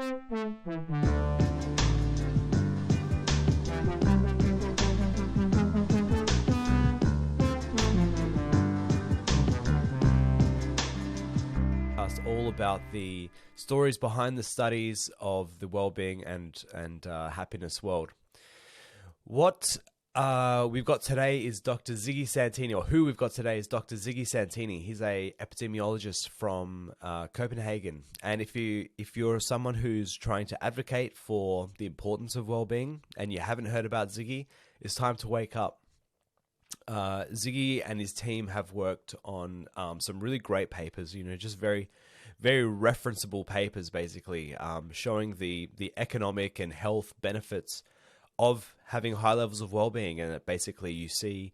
All about the stories behind the studies of the well-being and happiness world. What we've got today is Dr. Ziggi Santini, or who we've got today is Dr. Ziggi Santini. He's a epidemiologist from Copenhagen, and if you're someone who's trying to advocate for the importance of well-being and you haven't heard about Ziggi, it's time to wake up. Ziggi and his team have worked on some really great papers, just very, very referenceable papers, basically, showing the economic and health benefits of having high levels of well-being. And that basically you see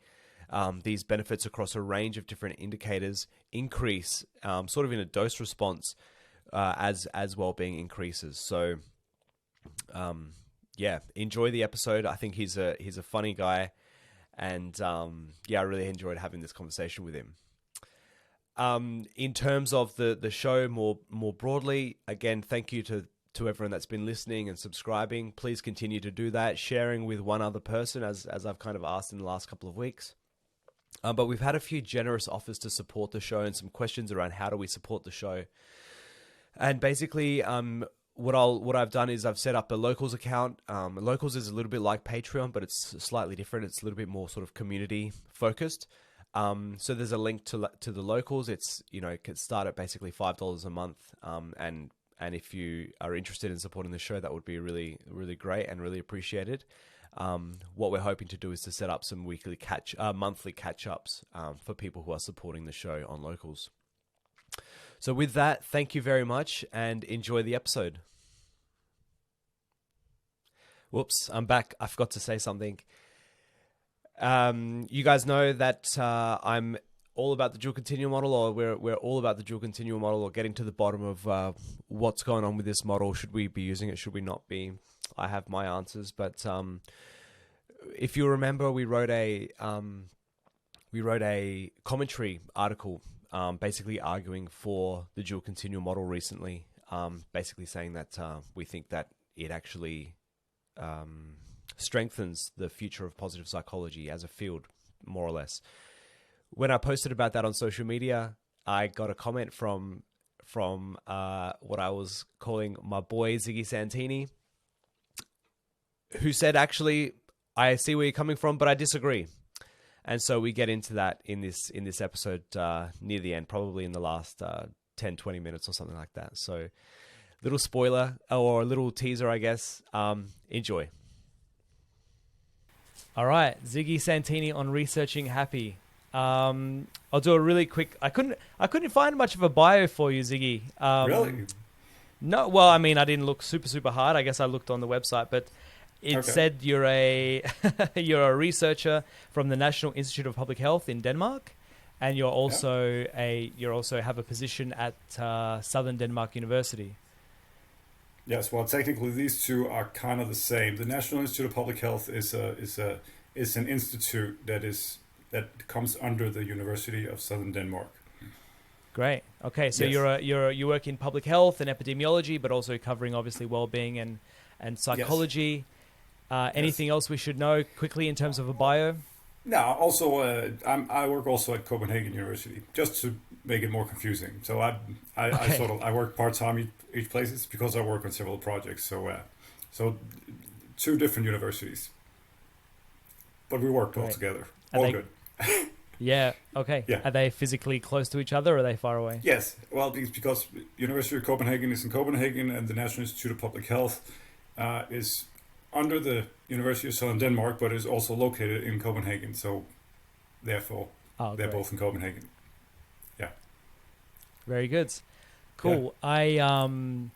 these benefits across a range of different indicators increase sort of in a dose response as well-being increases. So, enjoy the episode. I think he's a funny guy. And I really enjoyed having this conversation with him. In terms of the show more broadly, again, thank you to everyone that's been listening and subscribing. Please continue to do that, sharing with one other person, as I've kind of asked in the last couple of weeks. But we've had a few generous offers to support the show and some questions around how do we support the show. And basically, what I've done is I've set up a Locals account. Locals is a little bit like Patreon, but it's slightly different. It's a little bit more sort of community focused. So there's a link to the Locals. It's it can start at basically $5 a month. And if you are interested in supporting the show, that would be really, really great and really appreciated. What we're hoping to do is to set up some monthly catch-ups for people who are supporting the show on Locals. So with that, thank you very much and enjoy the episode. Whoops, I'm back. I forgot to say something. You guys know that I'm all about the dual continuum model, or we're all about the dual continuum model, or getting to the bottom of what's going on with this model. Should we be using it? Should we not be? I have my answers, but if you remember, we wrote a commentary article, basically arguing for the dual continuum model recently, basically saying that we think that it actually strengthens the future of positive psychology as a field, more or less. When I posted about that on social media, I got a comment from what I was calling my boy Ziggi Santini, who said, actually, I see where you're coming from, but I disagree. And so we get into that in this episode near the end, probably in the last 10, 20 minutes or something like that. So little spoiler or a little teaser, I guess. Enjoy. All right, Ziggi Santini on researching happy. I'll do a really quick. I couldn't find much of a bio for you, Ziggi. Really? No. Well, I mean, I didn't look super hard. I guess I looked on the website, but it said you're a researcher from the National Institute of Public Health in Denmark, and you're also have a position at Southern Denmark University. Yes. Well, technically, these two are kind of the same. The National Institute of Public Health is an institute that comes under the University of Southern Denmark. Great. Okay, so yes. you work in public health and epidemiology, but also covering obviously well-being and psychology. Yes. Anything else we should know quickly in terms of a bio? No. Also, I work also at Copenhagen University, just to make it more confusing. So I work part-time each places because I work on several projects. So two different universities, but we work all together. All good. Yeah. Okay. Yeah. Are they physically close to each other, or are they far away? Yes. Well, it's because University of Copenhagen is in Copenhagen, and the National Institute of Public Health is under the University of Southern Denmark, but is also located in Copenhagen. So, therefore, they're both in Copenhagen. Yeah. Very good. Cool. Yeah. I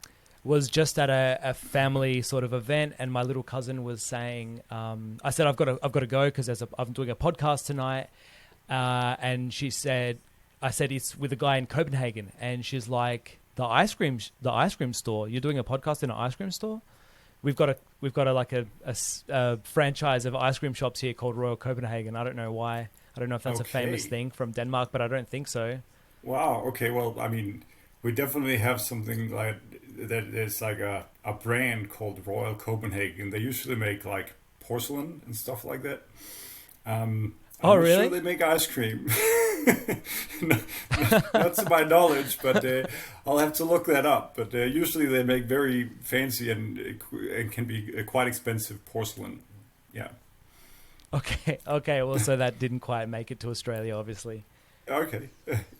was just at a family sort of event, and my little cousin was saying, I said, I've got to go because I'm doing a podcast tonight. And she said, I said, it's with a guy in Copenhagen. And she's like, the ice cream store. You're doing a podcast in an ice cream store? We've got a franchise of ice cream shops here called Royal Copenhagen. I don't know why. I don't know if that's a famous thing from Denmark, but I don't think so. Wow. Okay. Well, I mean, we definitely have something like there's like a brand called Royal Copenhagen. They usually make like porcelain and stuff like that. I'm Oh, not really? sure they make ice cream. not, not to my knowledge, but I'll have to look that up. But usually they make very fancy and can be quite expensive porcelain. Yeah. Okay. Okay. Well, so that didn't quite make it to Australia, obviously. Okay.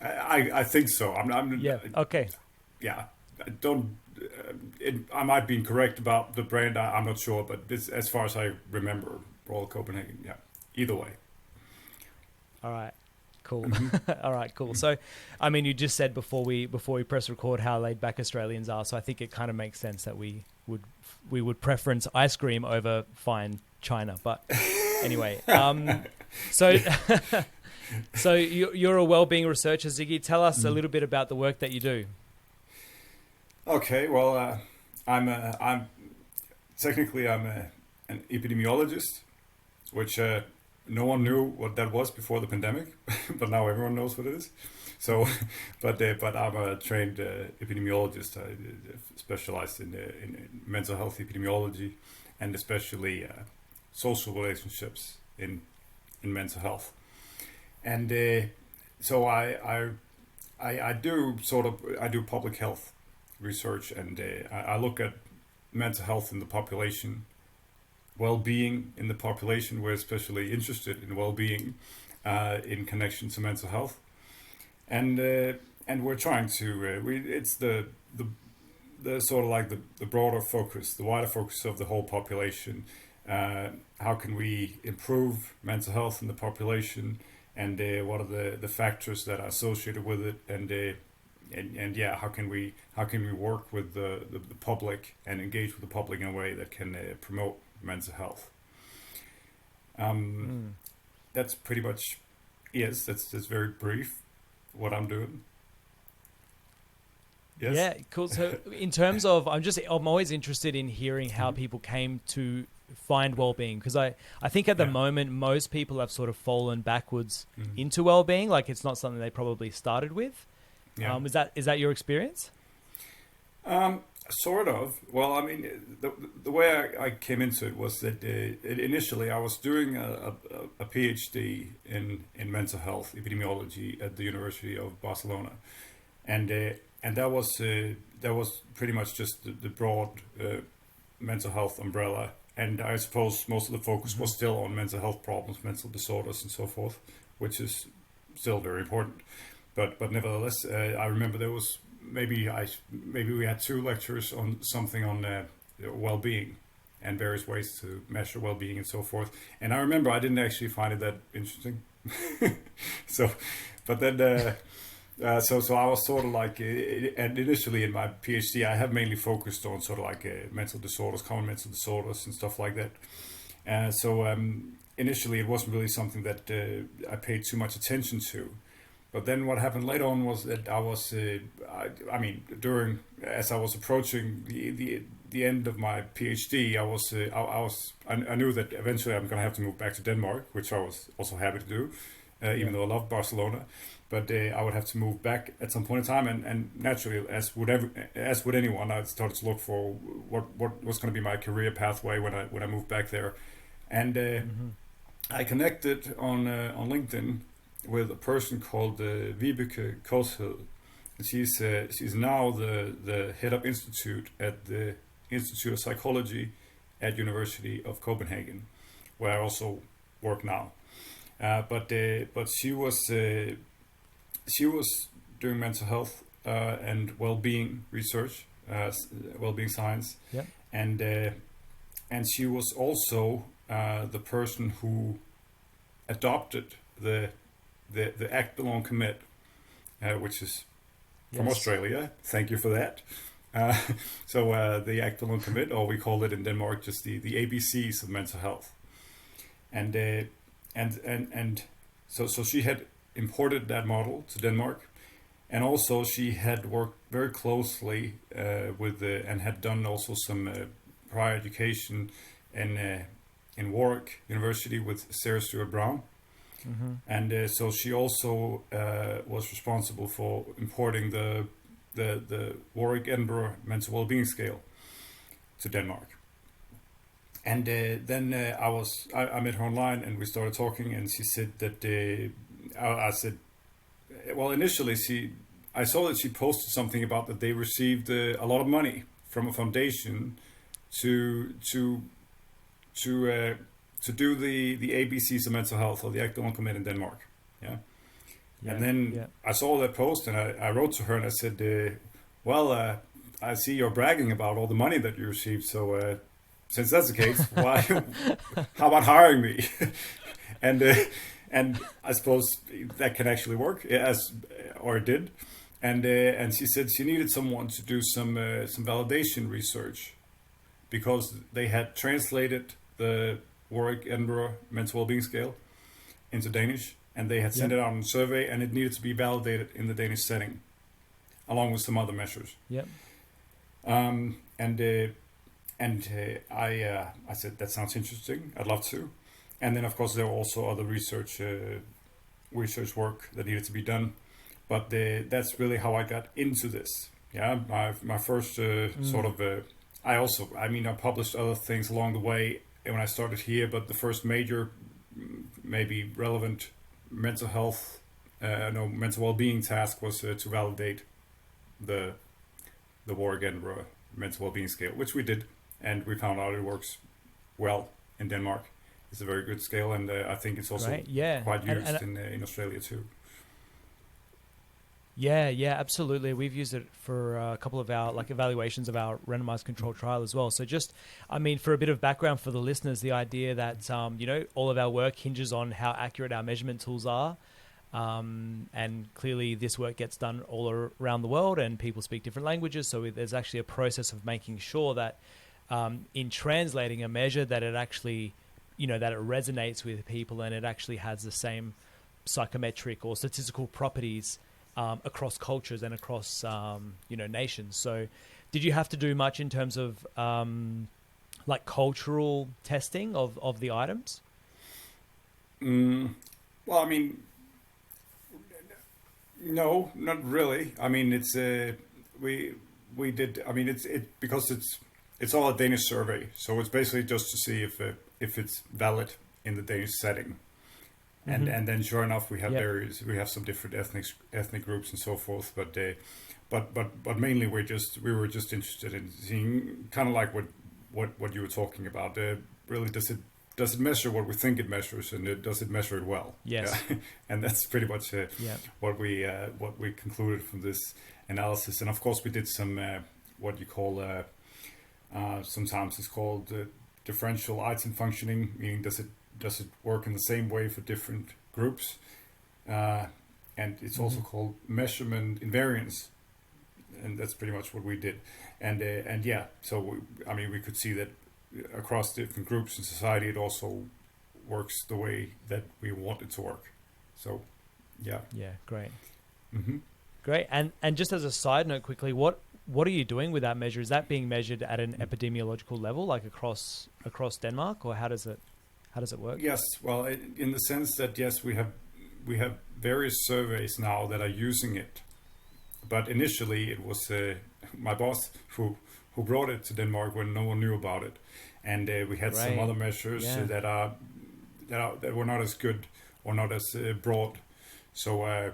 I think so. Yeah. Okay. Yeah. I don't. I might be incorrect about the brand. I'm not sure, but this, as far as I remember, Royal Copenhagen. Yeah. Either way. All right. Cool. All right. Cool. So, I mean, you just said before we press record how laid back Australians are. So I think it kind of makes sense that we would preference ice cream over fine china. But anyway, so so you're a wellbeing researcher, Ziggy. Tell us a little bit about the work that you do. Okay. Well, I'm technically an epidemiologist, which no one knew what that was before the pandemic, but now everyone knows what it is. So, but I'm a trained epidemiologist. I specialized in mental health epidemiology, and especially social relationships in mental health. And so I do public health research, and I look at mental health in the population, well-being in the population. We're especially interested in well-being in connection to mental health, and we're trying to it's the sort of like the broader focus, the wider focus of the whole population. How can we improve mental health in the population, and what are the factors that are associated with it, and yeah, how can we work with the public and engage with the public in a way that can promote mental health. That's pretty much, yes, that's very brief what I'm doing. Yes. Yeah, cool. So in terms of, I'm always interested in hearing how people came to find well-being, because I think at the moment most people have sort of fallen backwards into well-being. Like it's not something they probably started with. Yeah. Is that your experience? Sort of. Well, I mean, the way I came into it was that initially I was doing a PhD in mental health epidemiology at the University of Barcelona, and that was pretty much just the broad mental health umbrella. And I suppose most of the focus was still on mental health problems, mental disorders, and so forth, which is still very important. But nevertheless, I remember there was maybe we had 2 lectures on something on well-being and various ways to measure well-being and so forth. And I remember I didn't actually find it that interesting. So, but then so I was sort of like, and initially in my PhD I have mainly focused on sort of like mental disorders, common mental disorders and stuff like that. So initially it wasn't really something that I paid too much attention to. But then what happened later on was that I was, as I was approaching the end of my PhD, I knew that eventually I'm going to have to move back to Denmark, which I was also happy to do, even though I loved Barcelona. But I would have to move back at some point in time, and naturally, as would anyone, I started to look for what was going to be my career pathway when I moved back there, and I connected on LinkedIn with a person called Vibeke Korshed. She's now the head of institute at the Institute of Psychology at University of Copenhagen, where I also work now. But she was doing mental health and well-being research, well-being science, and she was also the person who adopted the Act, Belong, Commit, which is from Australia. Thank you for that. So the Act, Belong, Commit, or we call it in Denmark just the ABCs of mental health. And so she had imported that model to Denmark, and also she had worked very closely with and had done also some prior education in Warwick University with Sarah Stewart Brown. And so she also was responsible for importing the the Warwick Edinburgh Mental Wellbeing Scale to Denmark. And then I met her online and we started talking, and she said that I said, well, initially I saw that she posted something about that they received a lot of money from a foundation to do the ABCs of mental health, or the Act on Commit in Denmark. Yeah. And then I saw that post, and I wrote to her and I said, I see you're bragging about all the money that you received. So since that's the case, why? How about hiring me? And I suppose that can actually work, or it did. And she said she needed someone to do some validation research, because they had translated the Warwick Edinburgh Mental Wellbeing Scale into Danish, and they had sent it out on a survey, and it needed to be validated in the Danish setting, along with some other measures. Yep. I said, that sounds interesting. I'd love to. And then, of course, there were also other research work that needed to be done. But that's really how I got into this. Yeah, my first I published other things along the way when I started here, but the first major, maybe relevant mental well-being task was to validate the Warwick Edinburgh Mental Wellbeing Scale, which we did, and we found out it works well in Denmark. It's a very good scale, and I think it's also quite used in Australia too. Yeah, absolutely. We've used it for a couple of our evaluations of our randomized controlled trial as well. So for a bit of background for the listeners, the idea that, all of our work hinges on how accurate our measurement tools are. And clearly this work gets done all around the world, and people speak different languages. So there's actually a process of making sure that in translating a measure that it actually, that it resonates with people, and it actually has the same psychometric or statistical properties across cultures and across nations. So did you have to do much in terms of cultural testing of the items? Well, I mean, no, not really. I mean, it's we did. I mean, it's because it's all a Danish survey, so it's basically just to see if it's valid in the Danish setting. And then sure enough, we have we have some different ethnic groups and so forth, but mainly we were just interested in seeing, kind of like what you were talking about. Really, does it measure what we think it measures, and does it measure it well? Yes. Yeah. And that's pretty much what we concluded from this analysis. And of course, we did some what you call sometimes it's called differential item functioning, meaning does it work in the same way for different groups, and it's also called measurement invariance, and that's pretty much what we did. So we could see that across different groups in society, it also works the way that we want it to work. So Great. Great. And just as a side note quickly, what are you doing with that measure? Is that being measured at an epidemiological level, like across Denmark, or how does it work? Yes, well, in the sense that yes, we have various surveys now that are using it, but initially it was my boss who brought it to Denmark when no one knew about it, and we had some other measures that were not as good or not as broad. So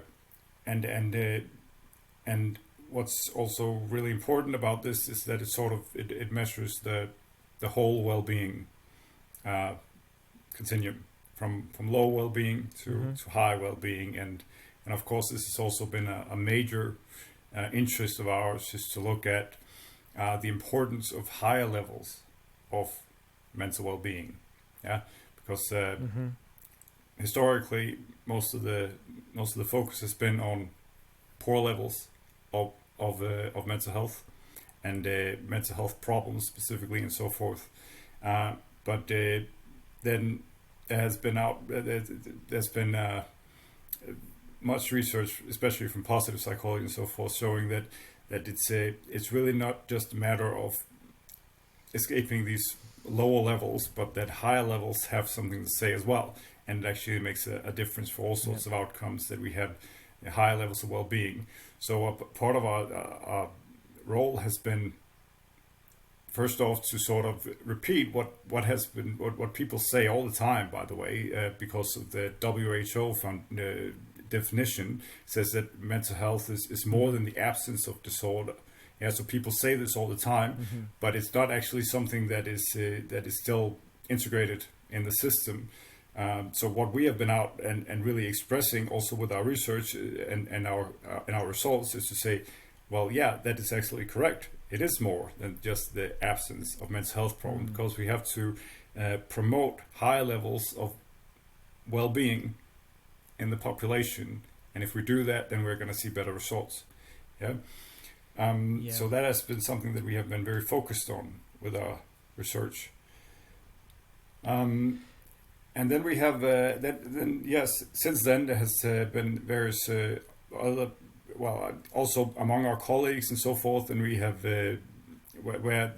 and what's also really important about this is that it measures the whole well-being continuum, from low well-being to high well-being, and of course this has also been a major interest of ours, is to look at the importance of higher levels of mental well-being, because historically most of the focus has been on poor levels of mental health and mental health problems specifically and so forth, but then there's been much research, especially from positive psychology and so forth, showing that it's really not just a matter of escaping these lower levels, but that higher levels have something to say as well, and it actually makes a difference for all sorts of outcomes that we have high levels of well-being. So part of our role has been, first off, to sort of repeat what has been what people say all the time. By the way, because of the WHO definition says that mental health is more than the absence of disorder. Yeah, so people say this all the time, but it's not actually something that is still integrated in the system. So what we have been out and really expressing also with our research and our results is to say, well, yeah, that is actually correct. It is more than just the absence of mental health problems, because we have to promote high levels of well-being in the population, and if we do that, then we're going to see better results. Yeah. So that has been something that we have been very focused on with our research. And then we have since then there has been various other, well, also among our colleagues and so forth, and we have where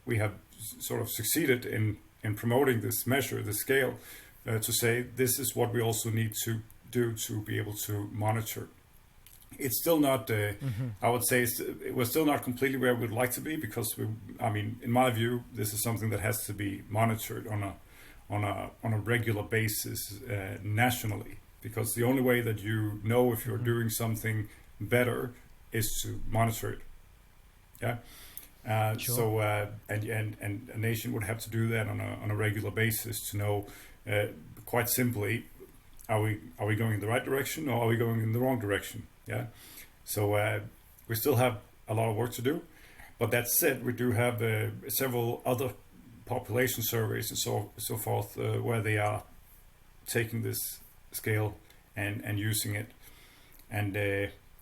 we have sort of succeeded in promoting this measure, this scale, to say this is what we also need to do to be able to monitor. It's still not, I would say, we're still not completely where we'd like to be, because in my view, this is something that has to be monitored on a regular basis nationally, because the only way that you know if you're doing something better is to monitor it. Yeah. Sure. So and a nation would have to do that on a regular basis to know quite simply, are we going in the right direction, or are we going in the wrong direction? Yeah, so we still have a lot of work to do, but that said, we do have several other population surveys and so forth where they are taking this scale and using it, and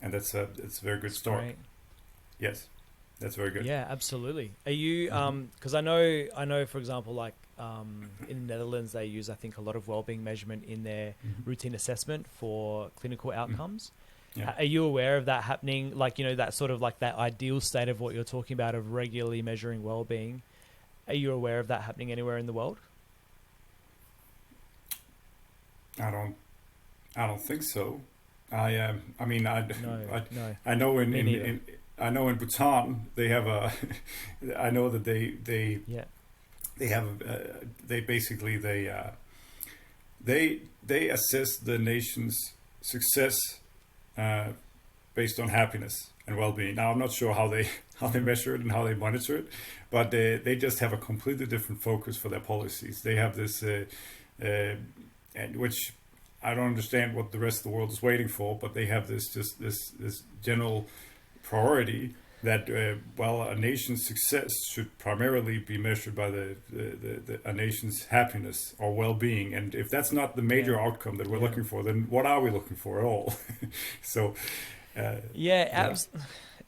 that's a very good start. Great. Yes, that's very good. Yeah, absolutely. Are you because I know for example, like in the Netherlands, they use, I think, a lot of wellbeing measurement in their routine assessment for clinical outcomes. Yeah. Are you aware of that happening? Like, that sort of like that ideal state of what you're talking about of regularly measuring well-being. Are you aware of that happening anywhere in the world? I don't think so. I know in Bhutan they have a. I know that they assess the nation's success based on happiness and well-being. Now, I'm not sure how they measure it and how they monitor it, but they just have a completely different focus for their policies. They have this, and which I don't understand what the rest of the world is waiting for, but they have this general priority that a nation's success should primarily be measured by a nation's happiness or well-being, and if that's not the major outcome that we're looking for, then what are we looking for at all? So,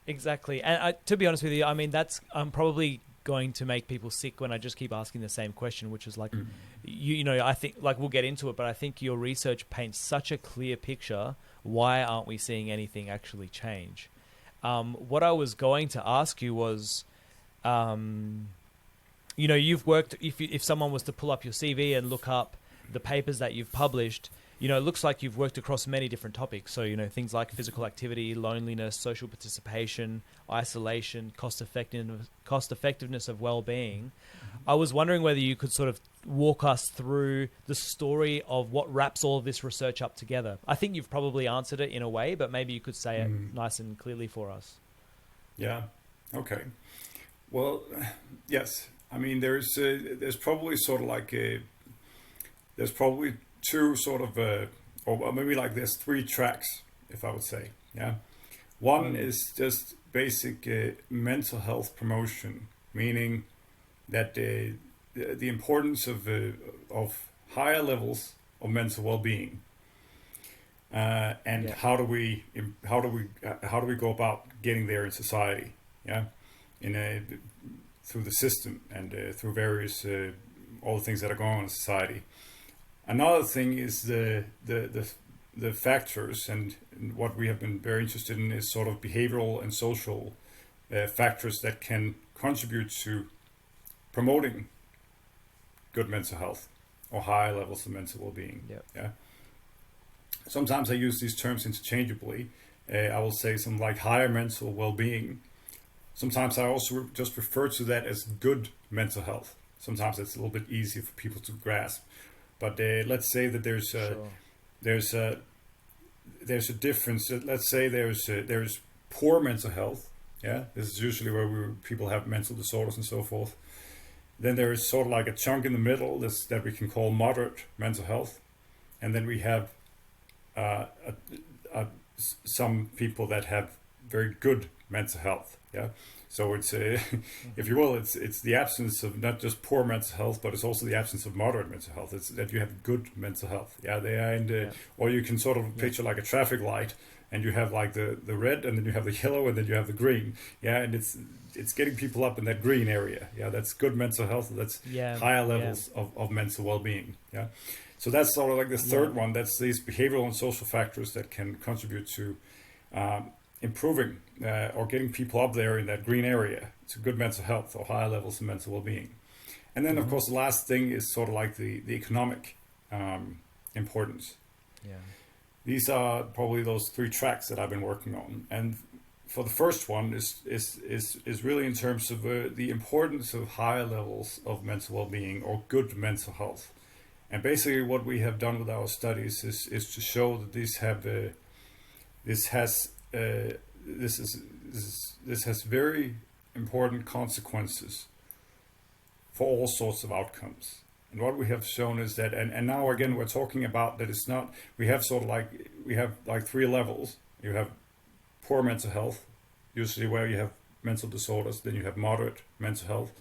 exactly. And to be honest with you, I'm probably going to make people sick when I just keep asking the same question, which is like, I think, like, we'll get into it, but I think your research paints such a clear picture. Why aren't we seeing anything actually change? What I was going to ask you was, you've worked, if someone was to pull up your CV and look up the papers that you've published, it looks like you've worked across many different topics. So, things like physical activity, loneliness, social participation, isolation, cost effectiveness of well-being. I was wondering whether you could sort of walk us through the story of what wraps all of this research up together. I think you've probably answered it in a way, but maybe you could say it nice and clearly for us. Yeah. Okay. Well, yes. There's probably sort of like there's probably two sort of, or maybe like there's three tracks, if I would say. Yeah. One is just basic mental health promotion, meaning that the importance of higher levels of mental well-being, and how do we go about getting there in society? Yeah, through the system and through various all the things that are going on in society. Another thing is the factors, and what we have been very interested in is sort of behavioral and social factors that can contribute to promoting good mental health or high levels of mental well-being. Yep. Yeah. sometimes I use these terms interchangeably. I will say something like higher mental well-being. Sometimes I also just refer to that as good mental health. Sometimes it's a little bit easier for people to grasp. But let's say that there's a difference. Let's say there's poor mental health. Yeah, this is usually where people have mental disorders and so forth. Then there is sort of like a chunk in the middle that we can call moderate mental health, and then we have some people that have very good mental health. Yeah, so it's if you will, it's the absence of not just poor mental health, but it's also the absence of moderate mental health. It's that you have good mental health. Yeah, they are in the, or you can sort of picture like a traffic light, and you have like the red, and then you have the yellow, and then you have the green. Yeah, and it's getting people up in that green area. Yeah, that's good mental health. That's higher levels of mental well-being. Yeah, so that's sort of like the third one. That's these behavioral and social factors that can contribute to improving or getting people up there in that green area to good mental health or higher levels of mental well-being. And then, of course, the last thing is sort of like the economic importance. Yeah. These are probably those three tracks that I've been working on. And for the first one is really in terms of the importance of higher levels of mental well-being or good mental health. And basically what we have done with our studies is to show that this has very important consequences for all sorts of outcomes. And what we have shown is that, and now again we're talking about that it's not, we have three levels. You have poor mental health, usually where you have mental disorders, then you have moderate mental health,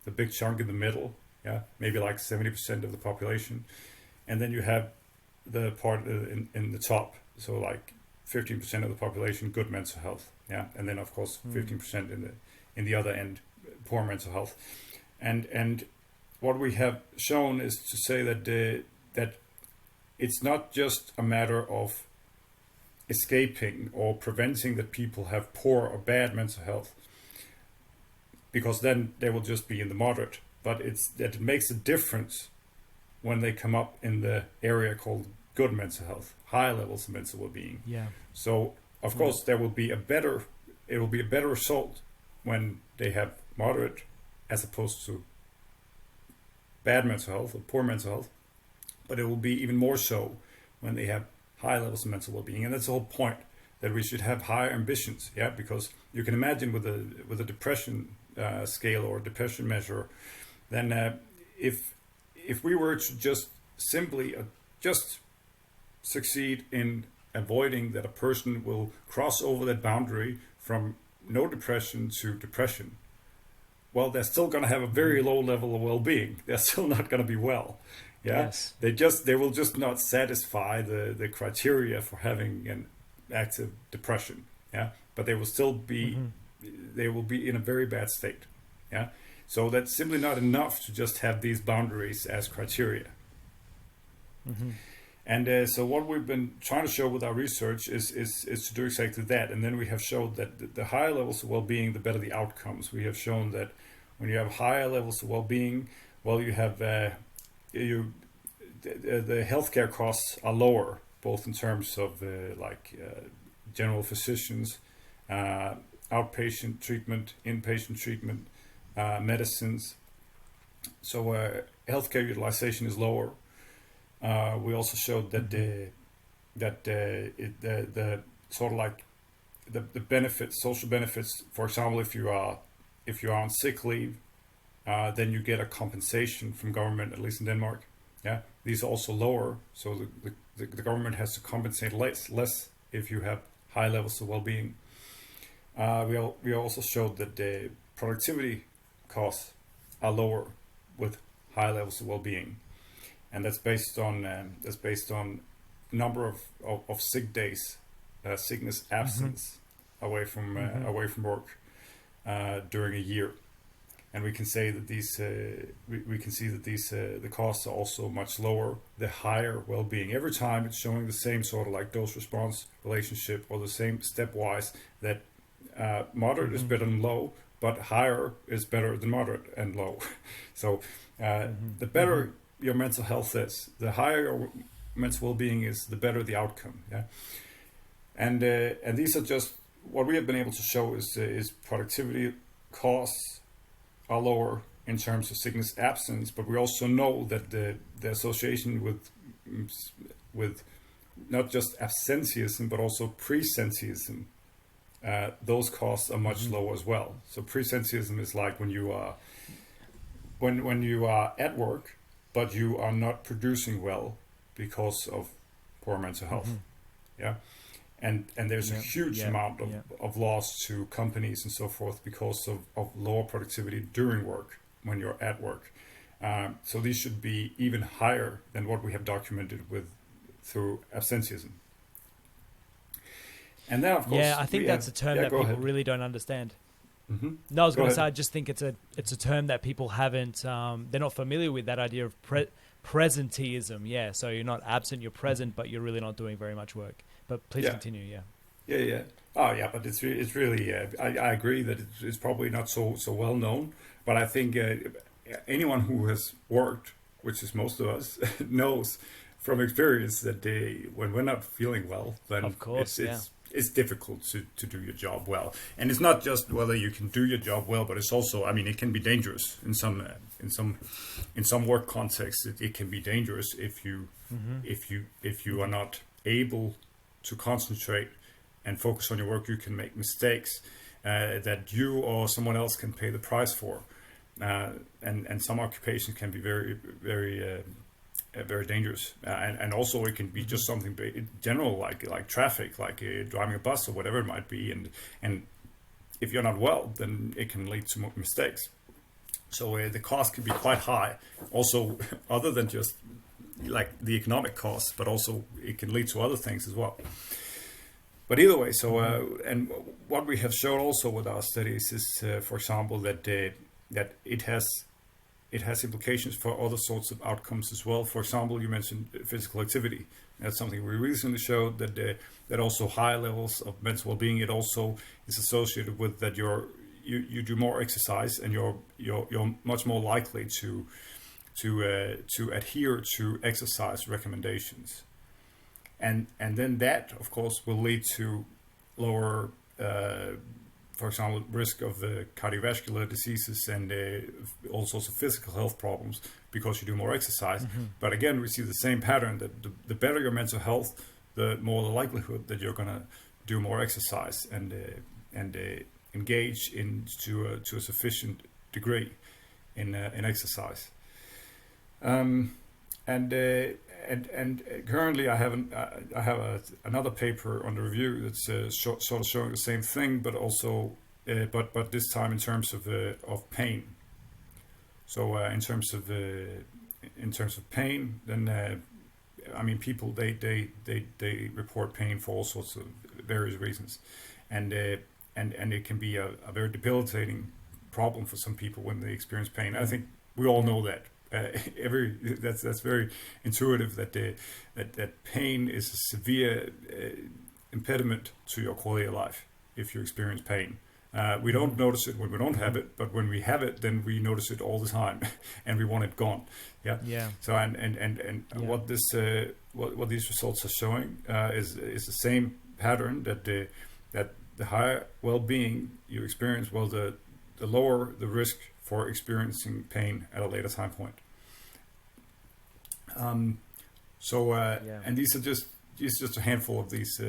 the big chunk in the middle, maybe like 70% of the population, and then you have the part in the top, so like 15% of the population, good mental health, and then of course 15% in the other end, poor mental health, and what we have shown is to say that it's not just a matter of escaping or preventing that people have poor or bad mental health, because then they will just be in the moderate, but it's that it makes a difference when they come up in the area called good mental health, high levels of mental well-being. Yeah. So of course it will be a better result when they have moderate as opposed to bad mental health or poor mental health, but it will be even more so when they have high levels of mental well-being. And that's the whole point, that we should have higher ambitions, because you can imagine with a depression scale or depression measure, then if we were to just simply just succeed in avoiding that a person will cross over that boundary from no depression to depression, well, they're still going to have a very low level of well-being. They're still not going to be well. Yeah, yes. They will just not satisfy the criteria for having an active depression. Yeah, but they will still be they will be in a very bad state. Yeah, so that's simply not enough to just have these boundaries as criteria. And so what we've been trying to show with our research is to do exactly that. And then we have showed that the higher levels of well-being, the better the outcomes. We have shown that when you have higher levels of well-being, well, you have the healthcare costs are lower, both in terms of general physicians, outpatient treatment, inpatient treatment, medicines. So healthcare utilization is lower. We also showed that the sort of like the benefits, social benefits. For example, if you are on sick leave, then you get a compensation from government, at least in Denmark. Yeah, these are also lower, so the government has to compensate less if you have high levels of well-being. We also showed that the productivity costs are lower with high levels of well-being. And that's based on number of sick days, sickness absence away from work during a year, and we can say that these we can see that these the costs are also much lower the higher well-being. Every time it's showing the same sort of like dose response relationship, or the same stepwise, that moderate is better than low, but higher is better than moderate and low. So the better your mental health is, the higher mental well-being is, the better the outcome. Yeah, and these are just what we have been able to show is productivity costs are lower in terms of sickness absence, but we also know that the association with not just absenteeism but also presenteeism, those costs are much lower as well. So presenteeism is like when you are at work but you are not producing well because of poor mental health. Yeah. And there's a huge amount of loss to companies and so forth because of lower productivity during work when you're at work. So these should be even higher than what we have documented through absenteeism. And then, of course, I think that's a term that people really don't understand. No, I was going to say, I just think it's a term that people haven't, they're not familiar with, that idea of presenteeism. Yeah, so you're not absent, you're present, but you're really not doing very much work. But please continue. Yeah. Oh, yeah. But it's really. I agree that it's probably not so well known. But I think anyone who has worked, which is most of us, knows from experience that when we're not feeling well, then of course, it's difficult to do your job well. And it's not just whether you can do your job well, but it's also, I mean, it can be dangerous in some work contexts. It can be dangerous if you are not able to concentrate and focus on your work. You can make mistakes that you or someone else can pay the price for, and some occupations can be very, very, very dangerous. And also it can be just something general, like traffic, like driving a bus or whatever it might be. And if you're not well, then it can lead to mistakes. So the cost can be quite high. Also, other than just like the economic costs, but also it can lead to other things as well. But either way, so and what we have shown also with our studies is, for example, that it has implications for other sorts of outcomes as well. For example, you mentioned physical activity. That's something we recently showed, that also high levels of mental well-being. It also is associated with that you do more exercise, and you're much more likely to adhere to exercise recommendations, and then that of course will lead to lower, for example, risk of cardiovascular diseases and all sorts of physical health problems because you do more exercise. But again, we see the same pattern, that the better your mental health, the more the likelihood that you're going to do more exercise and engage to a sufficient degree in exercise. And currently I have another paper under review that's sort of showing the same thing, but also but this time in terms of pain. So in terms of pain, then I mean, people they report pain for all sorts of various reasons, and it can be a very debilitating problem for some people when they experience pain. I think we all know that. That's very intuitive, that pain is a severe impediment to your quality of life if you experience pain. We don't notice it when we don't have it, but when we have it, then we notice it all the time, and we want it gone. Yeah. So what these results are showing is the same pattern, that the higher well-being you experience, well, the lower the risk for experiencing pain at a later time point. And these are just a handful of these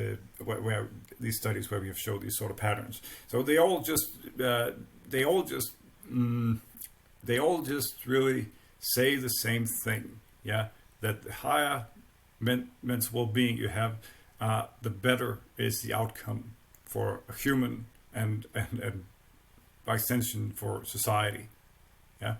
where these studies where we have showed these sort of patterns. So they all just really say the same thing. Yeah, that the higher mental well-being you have, the better is the outcome for a human and by extension for society. Yeah.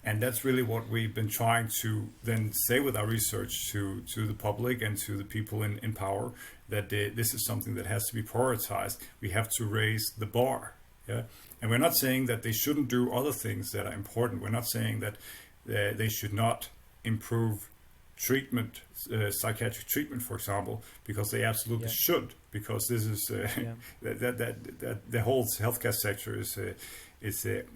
And that's really what we've been trying to then say with our research to the public and to the people in power, that this is something that has to be prioritized. We have to raise the bar. Yeah. And we're not saying that they shouldn't do other things that are important. We're not saying that they should not improve treatment, psychiatric treatment, for example, because they absolutely should, because this is that the whole healthcare sector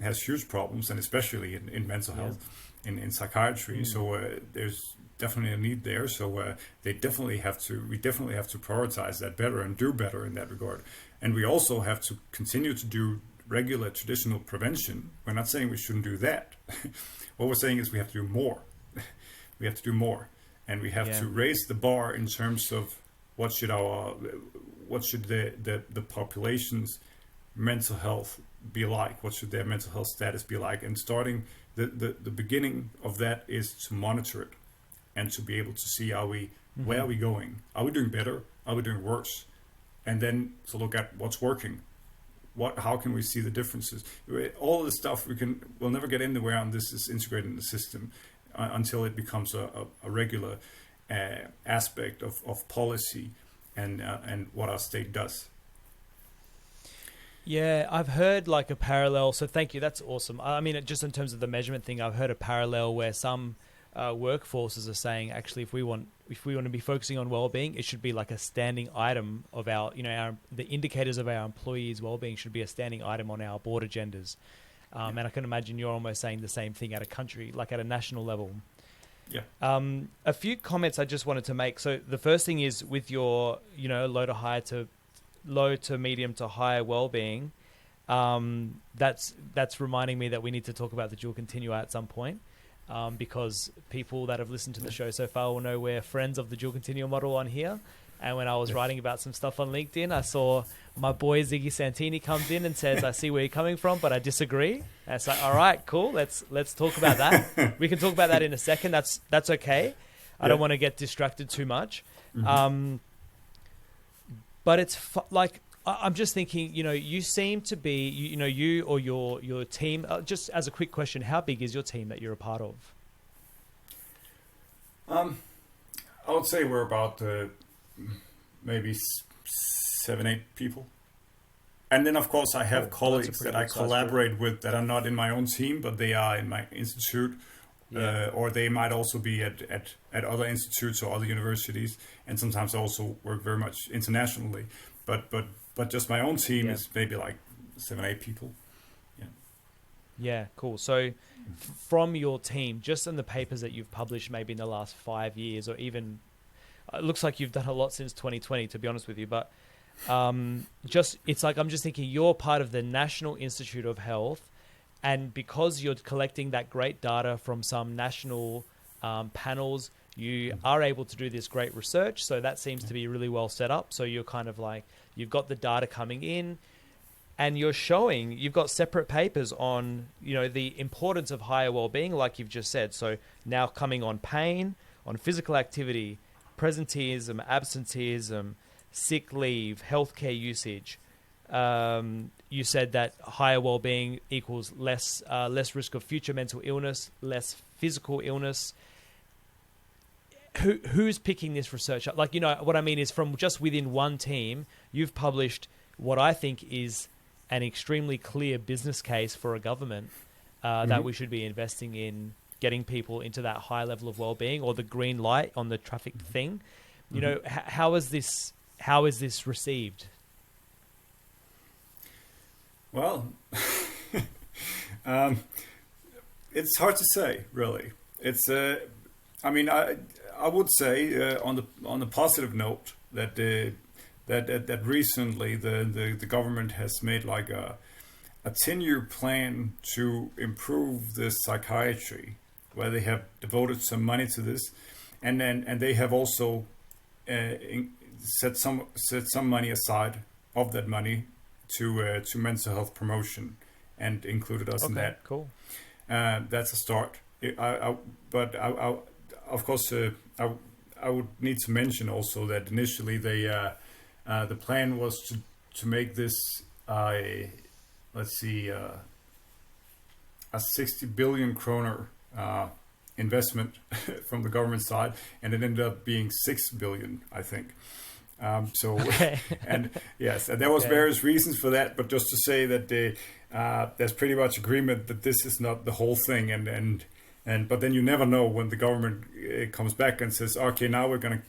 has huge problems, and especially in mental health, in psychiatry. So there's definitely a need there. So we definitely have to prioritize that better and do better in that regard. And we also have to continue to do regular traditional prevention. We're not saying we shouldn't do that. What we're saying is we have to do more. We have to do more, and we have to raise the bar in terms of what should the population's mental health be like? What should their mental health status be like? And starting the beginning of that is to monitor it and to be able to see where are we going? Are we doing better? Are we doing worse? And then to look at what's working. How can we see the differences? All this stuff we'll never get anywhere on this is integrated in the system until it becomes a regular aspect of policy and what our state does. Yeah, I've heard like a parallel. So thank you. That's awesome. I mean, just in terms of the measurement thing, I've heard a parallel where some workforces are saying, actually, if we want to be focusing on well-being, it should be like a standing item of the indicators of our employees' well-being should be a standing item on our board agendas. And I can imagine you're almost saying the same thing at a country, like at a national level. Yeah. A few comments I just wanted to make. So the first thing is with your, low to medium to high well-being. That's reminding me that we need to talk about the dual continua at some point. Because people that have listened to the show so far will know we're friends of the dual continua model on here. And when I was writing about some stuff on LinkedIn, I saw my boy Ziggi Santini comes in and says, I see where you're coming from, but I disagree. And it's like, all right, cool. Let's talk about that. We can talk about that in a second. That's okay. I don't want to get distracted too much. Mm-hmm. But it's I'm just thinking, you seem to be, you or your team, just as a quick question, how big is your team that you're a part of? I would say we're about maybe 7-8 people. And then, of course, I have colleagues that I collaborate with that are not in my own team, but they are in my institute. Or they might also be at other institutes or other universities. And sometimes I also work very much internationally. But just my own team is maybe like 7-8 people. Yeah, cool. So from your team, just in the papers that you've published maybe in the last 5 years, or even, it looks like you've done a lot since 2020, to be honest with you. But it's like, I'm just thinking you're part of the National Institute of Health. And because you're collecting that great data from some national panels, you are able to do this great research. So that seems to be really well set up. So you're kind of like, you've got the data coming in and you've got separate papers on, the importance of higher well-being, like you've just said. So now coming on pain, on physical activity, presenteeism, absenteeism, sick leave, healthcare usage. You said that higher well-being equals less risk of future mental illness, less physical illness. Who's picking this research up? Like, what I mean is from just within one team, you've published what I think is an extremely clear business case for a government that we should be investing in getting people into that high level of well-being, or the green light on the traffic thing. How is this received? Well, it's hard to say, really. It's I would say on the positive note that recently the government has made like a 10-year plan to improve the psychiatry, where they have devoted some money to this, and they have also set some money aside of that money to mental health promotion, and included us in that. Cool. That's a start. Of course, I would need to mention also that initially the plan was to make this a 60 billion kroner investment from the government side, and it ended up being 6 billion, I think. And yes, and there was various reasons for that, but just to say that there's pretty much agreement that this is not the whole thing, but then you never know when the government comes back and says, okay, now we're going to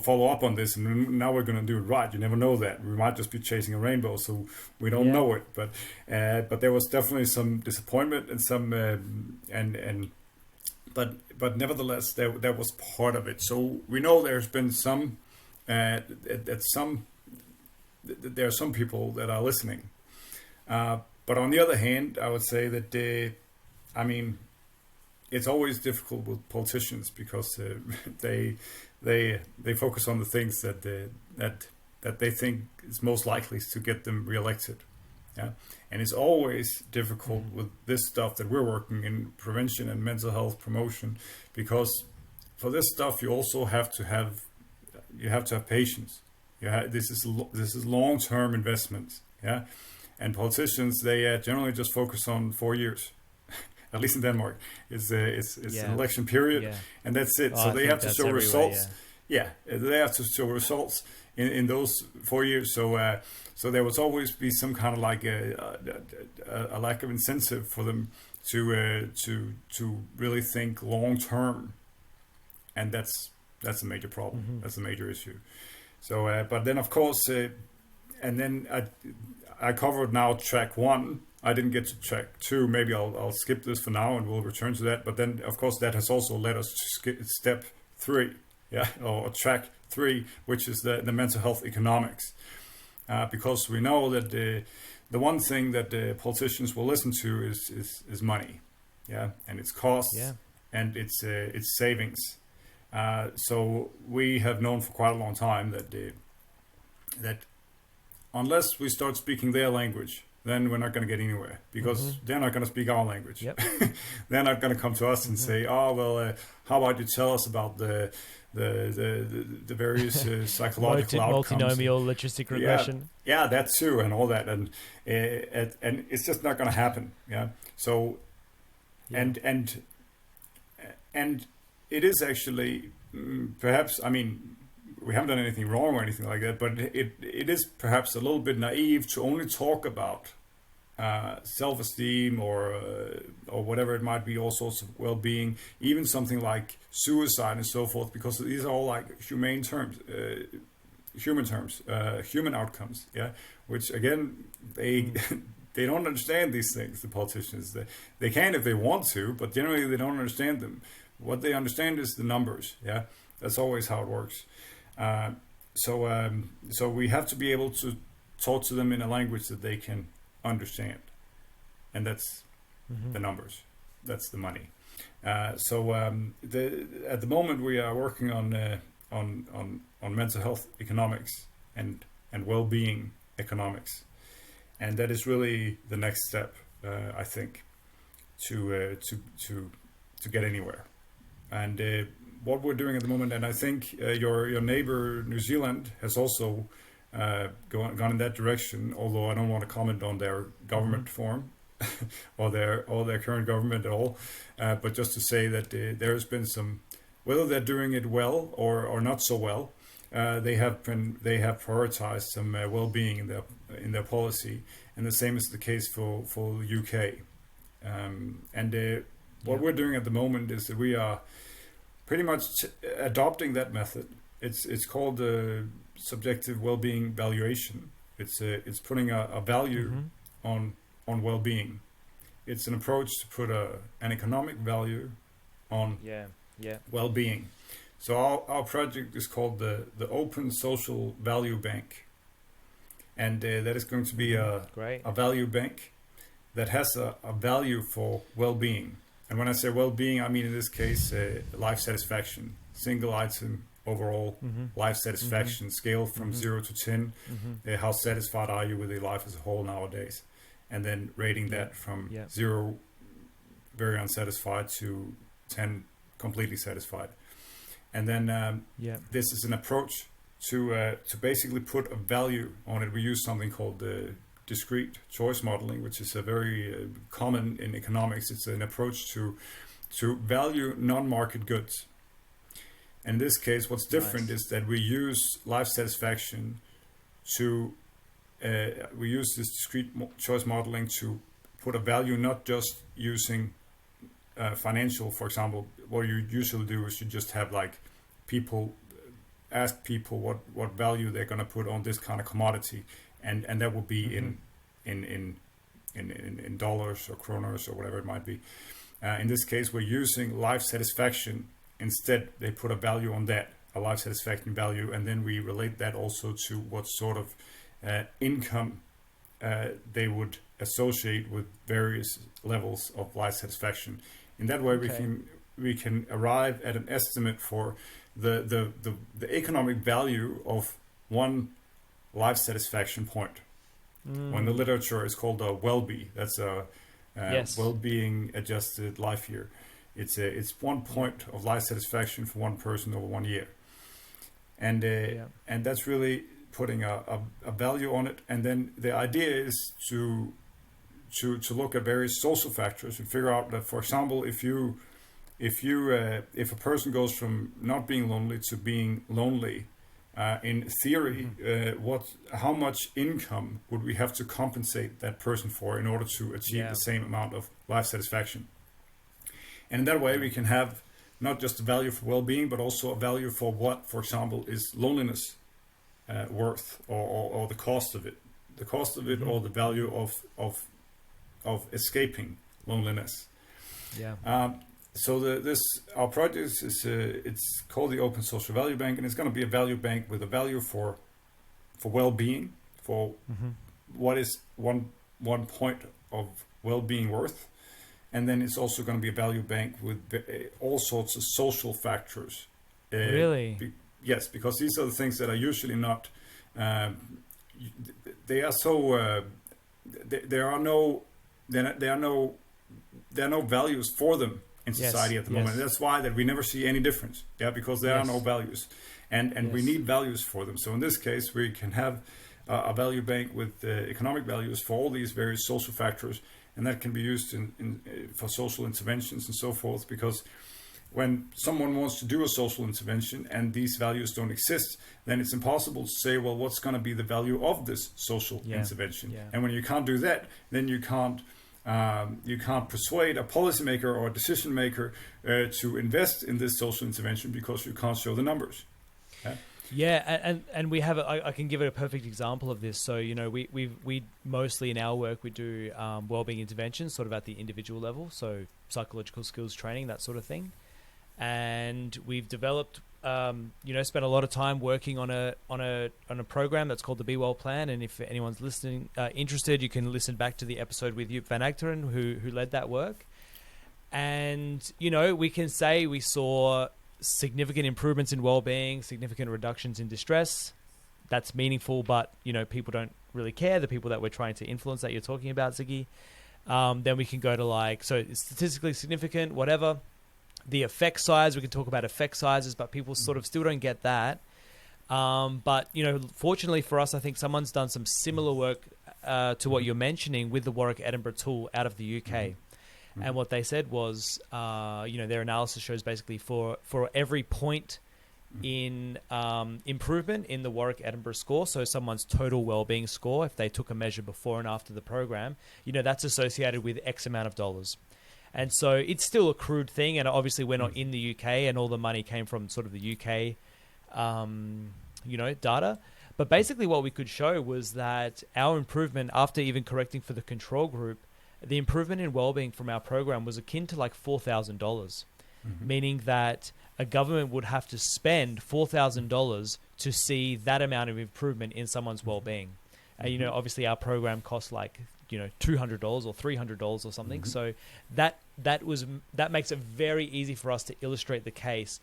follow up on this, and now we're going to do it right. You never know that. We might just be chasing a rainbow, so we don't know it. But there was definitely some disappointment and some but nevertheless, that was part of it. So we know there's been some there are some people that are listening. But on the other hand, I would say that it's always difficult with politicians because they focus on the things that they think is most likely to get them reelected. Yeah, and it's always difficult with this stuff that we're working in prevention and mental health promotion, because for this stuff you also have to have patience. This is long-term investments. Yeah, and politicians, they generally just focus on 4 years. At least in Denmark, it's an election period, and that's it. So they have to show results. Yeah, they have to show results in those 4 years. So there would always be some kind of like a lack of incentive for them to really think long term, and that's a major problem. Mm-hmm. That's a major issue. So, but then of course, and then I covered now track 1. I didn't get to track 2. Maybe I'll skip this for now and we'll return to that. But then, of course, that has also led us to skip step 3, or track 3, which is the mental health economics. Because we know that the one thing that the politicians will listen to is money, and its costs, and its savings. So we have known for quite a long time that unless we start speaking their language, then we're not going to get anywhere, because they're not going to speak our language. Yep. They're not going to come to us and say, "Oh, well, how about you tell us about the various psychological outcomes, multinomial logistic regression." Yeah, that too, and all that, and it's just not going to happen. Yeah. So, and it is actually perhaps. I mean, we haven't done anything wrong or anything like that, but it is perhaps a little bit naive to only talk about self-esteem or whatever it might be, all sorts of well-being, even something like suicide and so forth, because these are all like human terms, human outcomes. Yeah, which again they don't understand these things. The politicians, they can if they want to, but generally they don't understand them. What they understand is the numbers. Yeah, that's always how it works. So we have to be able to talk to them in a language that they can understand, and that's the numbers. That's the money. At the moment we are working on mental health economics and well-being economics, and that is really the next step, I think, to get anywhere. And what we're doing at the moment, and I think your neighbor New Zealand has also gone in that direction, although I don't want to comment on their government form or their current government at all, but just to say that there has been some, whether they're doing it well or not so well, they have prioritized some well-being in their policy, and the same is the case for the UK. What we're doing at the moment is that we are pretty much adopting that method. It's called subjective well-being valuation. It's putting a value on well-being. It's an approach to put an economic value on well-being. So our project is called the Open Social Value Bank, and that is going to be a value bank that has a value for well-being. And when I say well-being, I mean in this case life satisfaction, single item overall life satisfaction scale from 0 to 10. How satisfied are you with your life as a whole nowadays? And then rating that from 0, very unsatisfied, to 10, completely satisfied. And then this is an approach to basically put a value on it. We use something called the discrete choice modeling, which is a very common in economics. It's an approach to value non-market goods. In this case, what's different is that we use life satisfaction we use this discrete choice modeling to put a value, not just using financial, for example. What you usually do is you just have like people ask people what value they're going to put on this kind of commodity, and that will be in dollars or kroners or whatever it might be. In this case, we're using life satisfaction instead. They put a value on that, a life satisfaction value, and then we relate that also to what sort of income they would associate with various levels of life satisfaction. In that way, we can arrive at an estimate for the economic value of one life satisfaction point. When the literature is called a wellbeing, that's a well-being adjusted life year. It's 1 point of life satisfaction for one person over 1 year, and that's really putting a value on it. And then the idea is to look at various social factors and figure out that, for example, if a person goes from not being lonely to being lonely, in theory, how much income would we have to compensate that person for in order to achieve the same amount of life satisfaction? And in that way, we can have not just a value for well-being, but also a value for what, for example, is loneliness worth, or the cost of it, or the value of escaping loneliness. So our project is it's called the Open Social Value Bank, and it's going to be a value bank with a value for well-being, for what is one point of well-being worth, and then it's also going to be a value bank with all sorts of social factors. Really? Yes, because these are the things that are usually not. They are so. There are no values for them in society at the moment. That's why that we never see any difference. Because there are no values, and we need values for them. So in this case, we can have a value bank with economic values for all these various social factors, and that can be used for social interventions and so forth. Because when someone wants to do a social intervention and these values don't exist, then it's impossible to say, well, what's going to be the value of this social intervention? And when you can't do that, then you can't persuade a policymaker or a decision maker to invest in this social intervention, because you can't show the numbers. And we have I can give it a perfect example of this. So we mostly in our work we do wellbeing interventions sort of at the individual level, so psychological skills training, that sort of thing. And we've developed spent a lot of time working on a program that's called the Be Well Plan. And if anyone's listening interested, you can listen back to the episode with Joep van Achteren, who led that work. And we can say we saw significant improvements in well-being, significant reductions in distress. That's meaningful, but people don't really care, the people that we're trying to influence that you're talking about, Ziggy. Then we can go to so it's statistically significant, whatever. The effect size, we can talk about effect sizes, but people sort of still don't get that. But fortunately for us, I think someone's done some similar work to what you're mentioning with the Warwick Edinburgh tool out of the UK. And what they said was, their analysis shows basically for every point in improvement in the Warwick Edinburgh score, so someone's total well-being score, if they took a measure before and after the program, that's associated with X amount of dollars. And so it's still a crude thing, and obviously we're not in the UK, and all the money came from sort of the UK, data. But basically what we could show was that our improvement, after even correcting for the control group, the improvement in well-being from our program was akin to like $4,000, meaning that a government would have to spend $4,000 to see that amount of improvement in someone's well-being. And, obviously our program costs like, $200 or $300 or something. So that makes it very easy for us to illustrate the case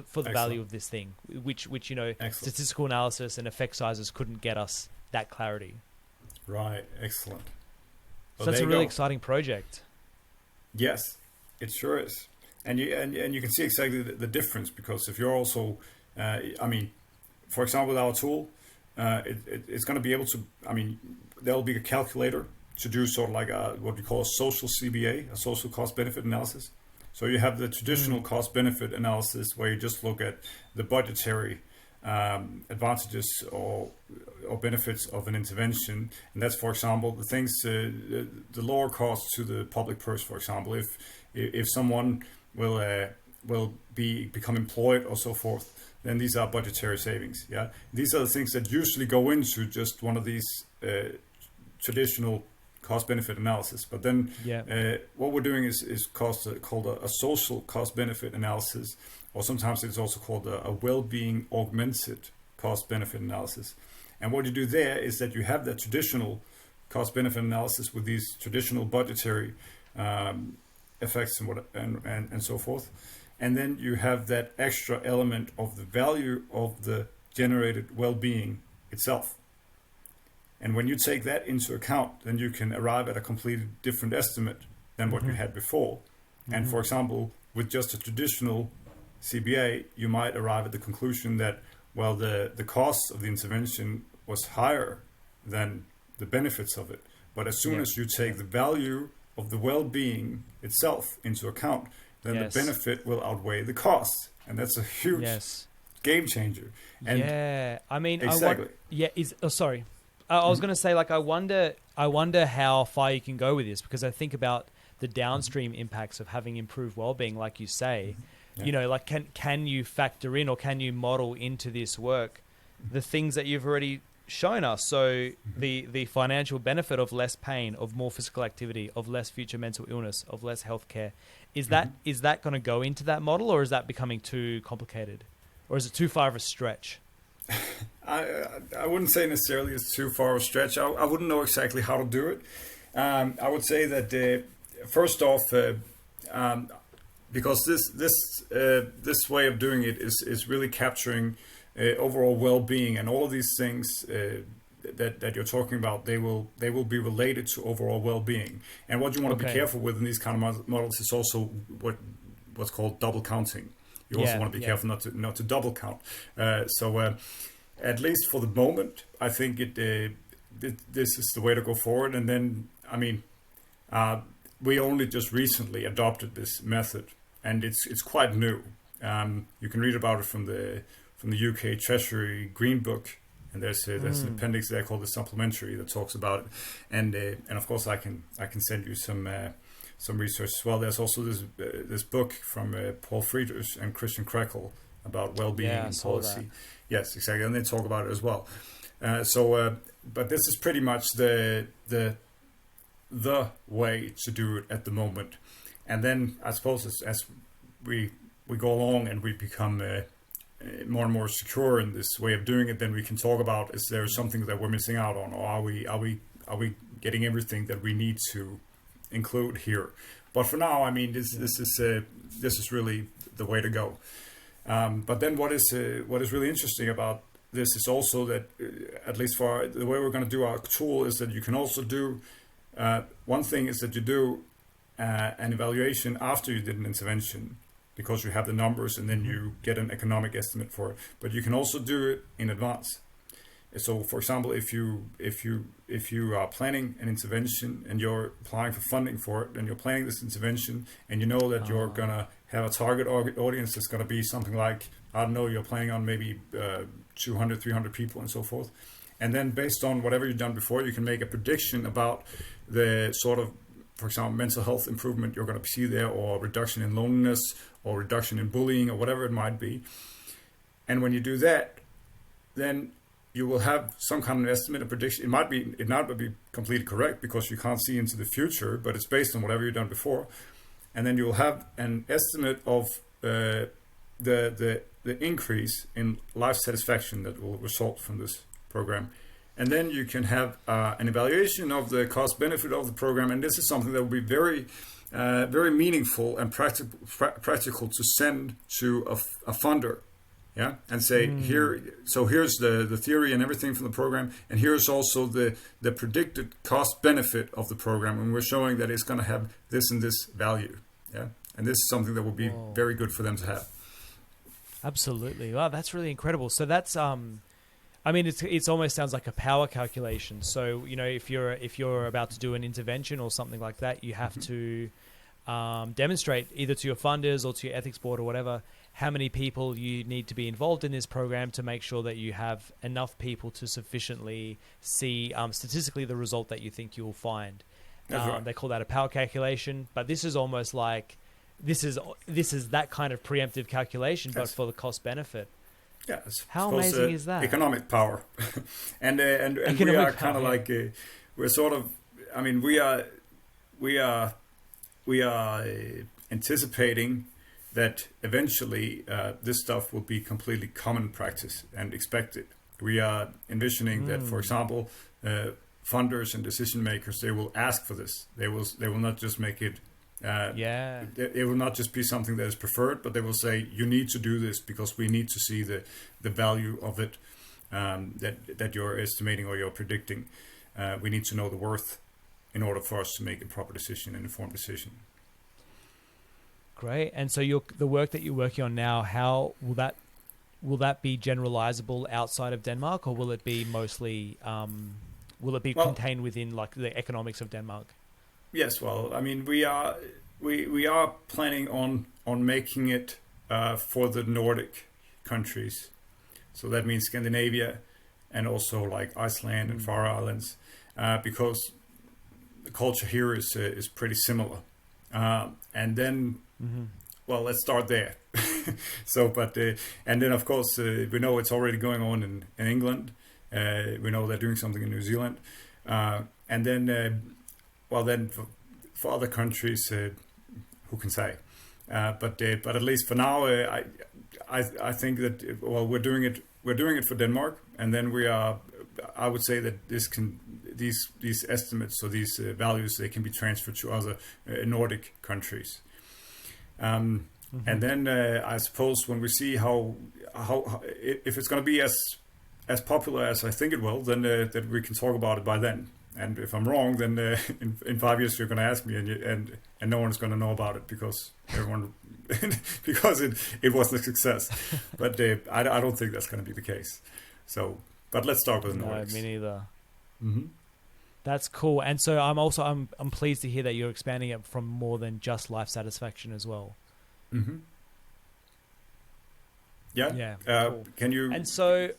for the value of this thing, which statistical analysis and effect sizes couldn't get us that clarity. Right. Excellent. So that's a really exciting project. Yes, it sure is. And you can see exactly the difference, because if you're also, for example, with our tool, it's going to be able to, there'll be a calculator to do sort of like what we call a social CBA, a social cost benefit analysis. So you have the traditional cost benefit analysis where you just look at the budgetary advantages or benefits of an intervention, and that's, for example, the things the lower costs to the public purse. For example, if someone will become employed or so forth, then these are budgetary savings. Yeah, these are the things that usually go into just one of these traditional cost-benefit analysis. But then what we're doing is called a social cost-benefit analysis, or sometimes it's also called a well-being augmented cost-benefit analysis. And what you do there is that you have that traditional cost-benefit analysis with these traditional budgetary effects and so forth. And then you have that extra element of the value of the generated well-being itself. And when you take that into account, then you can arrive at a completely different estimate than what you had before. And for example, with just a traditional CBA, you might arrive at the conclusion that, well, the cost of the intervention was higher than the benefits of it. But as soon as you take the value of the well-being itself into account, then the benefit will outweigh the cost. And that's a huge game changer. And I mean, exactly. Sorry. I was going to say, like, I wonder how far you can go with this, because I think about the downstream impacts of having improved well-being, like you say. You know, like, can you factor in, or can you model into this work the things that you've already shown us? So the financial benefit of less pain, of more physical activity, of less future mental illness, of less healthcare, is that going to go into that model, or is that becoming too complicated, or is it too far of a stretch? I wouldn't say necessarily it's too far a stretch. I wouldn't know exactly how to do it. I would say that first off, because this way of doing it is really capturing overall well-being, and all of these things that you're talking about, they will be related to overall well-being. And what you want to be careful with in these kind of models is also what's called double counting. You also want to be careful not to double count. So at least for the moment, I think this is the way to go forward. And then, I mean, we only just recently adopted this method, and it's quite new. You can read about it from the UK Treasury Green Book, and there's an appendix there called the supplementary that talks about it. And of course, I can send you some research as well. There's also this book from Paul Friedrich and Christian Krekel about well-being and policy. That. Yes, exactly, and they talk about it as well. But this is pretty much the way to do it at the moment. And then I suppose as we go along and we become more and more secure in this way of doing it, then we can talk about, is there something that we're missing out on, or are we getting everything that we need to include here? But for now, I mean, this is really the way to go. But then what is really interesting about this is also that, at least for the way we're going to do our tool, is that you can also do one thing is that you do an evaluation after you did an intervention, because you have the numbers, and then you get an economic estimate for it. But you can also do it in advance. So, for example, if you are planning an intervention and you're applying for funding for it, and you're planning this intervention, and you know that you're gonna have a target audience that's gonna be something like, I don't know, you're planning on maybe 200, 300 people and so forth. And then based on whatever you've done before, you can make a prediction about the sort of, for example, mental health improvement you're going to see there, or reduction in loneliness, or reduction in bullying, or whatever it might be. And when you do that, then you will have some kind of estimate, a prediction. It might not be completely correct, because you can't see into the future, but it's based on whatever you've done before. And then you will have an estimate of the increase in life satisfaction that will result from this program. And then you can have an evaluation of the cost benefit of the program. And this is something that will be very, very meaningful and practical to send to a funder. Yeah, and say here's the theory and everything from the program, and here's also the predicted cost benefit of the program, and we're showing that it's going to have this and this value. Yeah, and this is something that will be very good for them to have. Absolutely. Wow, that's really incredible. So that's I mean, it's almost sounds like a power calculation. So, you know, if you're about to do an intervention or something like that, you have to demonstrate either to your funders or to your ethics board or whatever how many people you need to be involved in this program to make sure that you have enough people to sufficiently see statistically the result that you think you will find. Right. They call that a power calculation, but this is almost like this is that kind of preemptive calculation, but for the cost benefit. Yeah, How amazing is that? Economic power, and Economic we are power, kind of yeah. like we're sort of. I mean, we are anticipating that eventually this stuff will be completely common practice and expected. We are envisioning that, for example, funders and decision makers, they will ask for this. They will not just make it. Yeah. It will not just be something that is preferred, but they will say you need to do this because we need to see the value of it that you're estimating or you're predicting. We need to know the worth in order for us to make a proper decision, an informed decision. Great. And so the work that you're working on now, how will that be generalizable outside of Denmark, or will it be mostly contained within like the economics of Denmark? Yes, well, I mean, we are planning on making it for the Nordic countries, so that means Scandinavia, and also like Iceland and Faroe Islands, because the culture here is pretty similar, and then. Well, let's start there. So, but and then of course we know it's already going on in England. We know they're doing something in New Zealand, and then then for other countries, who can say? But at least for now, I think that we're doing it for Denmark, and then I would say that these estimates or these values, they can be transferred to other Nordic countries. And then I suppose when we see how if it's going to be as popular as I think it will, then that we can talk about it by then. And if I'm wrong, then in 5 years you're going to ask me, and no one's going to know about it because everyone because it wasn't a success. But I don't think that's going to be the case. So, but let's start with the Nordics. No, me neither. Mm-hmm. That's cool. And so I'm pleased to hear that you're expanding it from more than just life satisfaction as well. Mm-hmm. Yeah. Yeah. Cool. Can you? And so.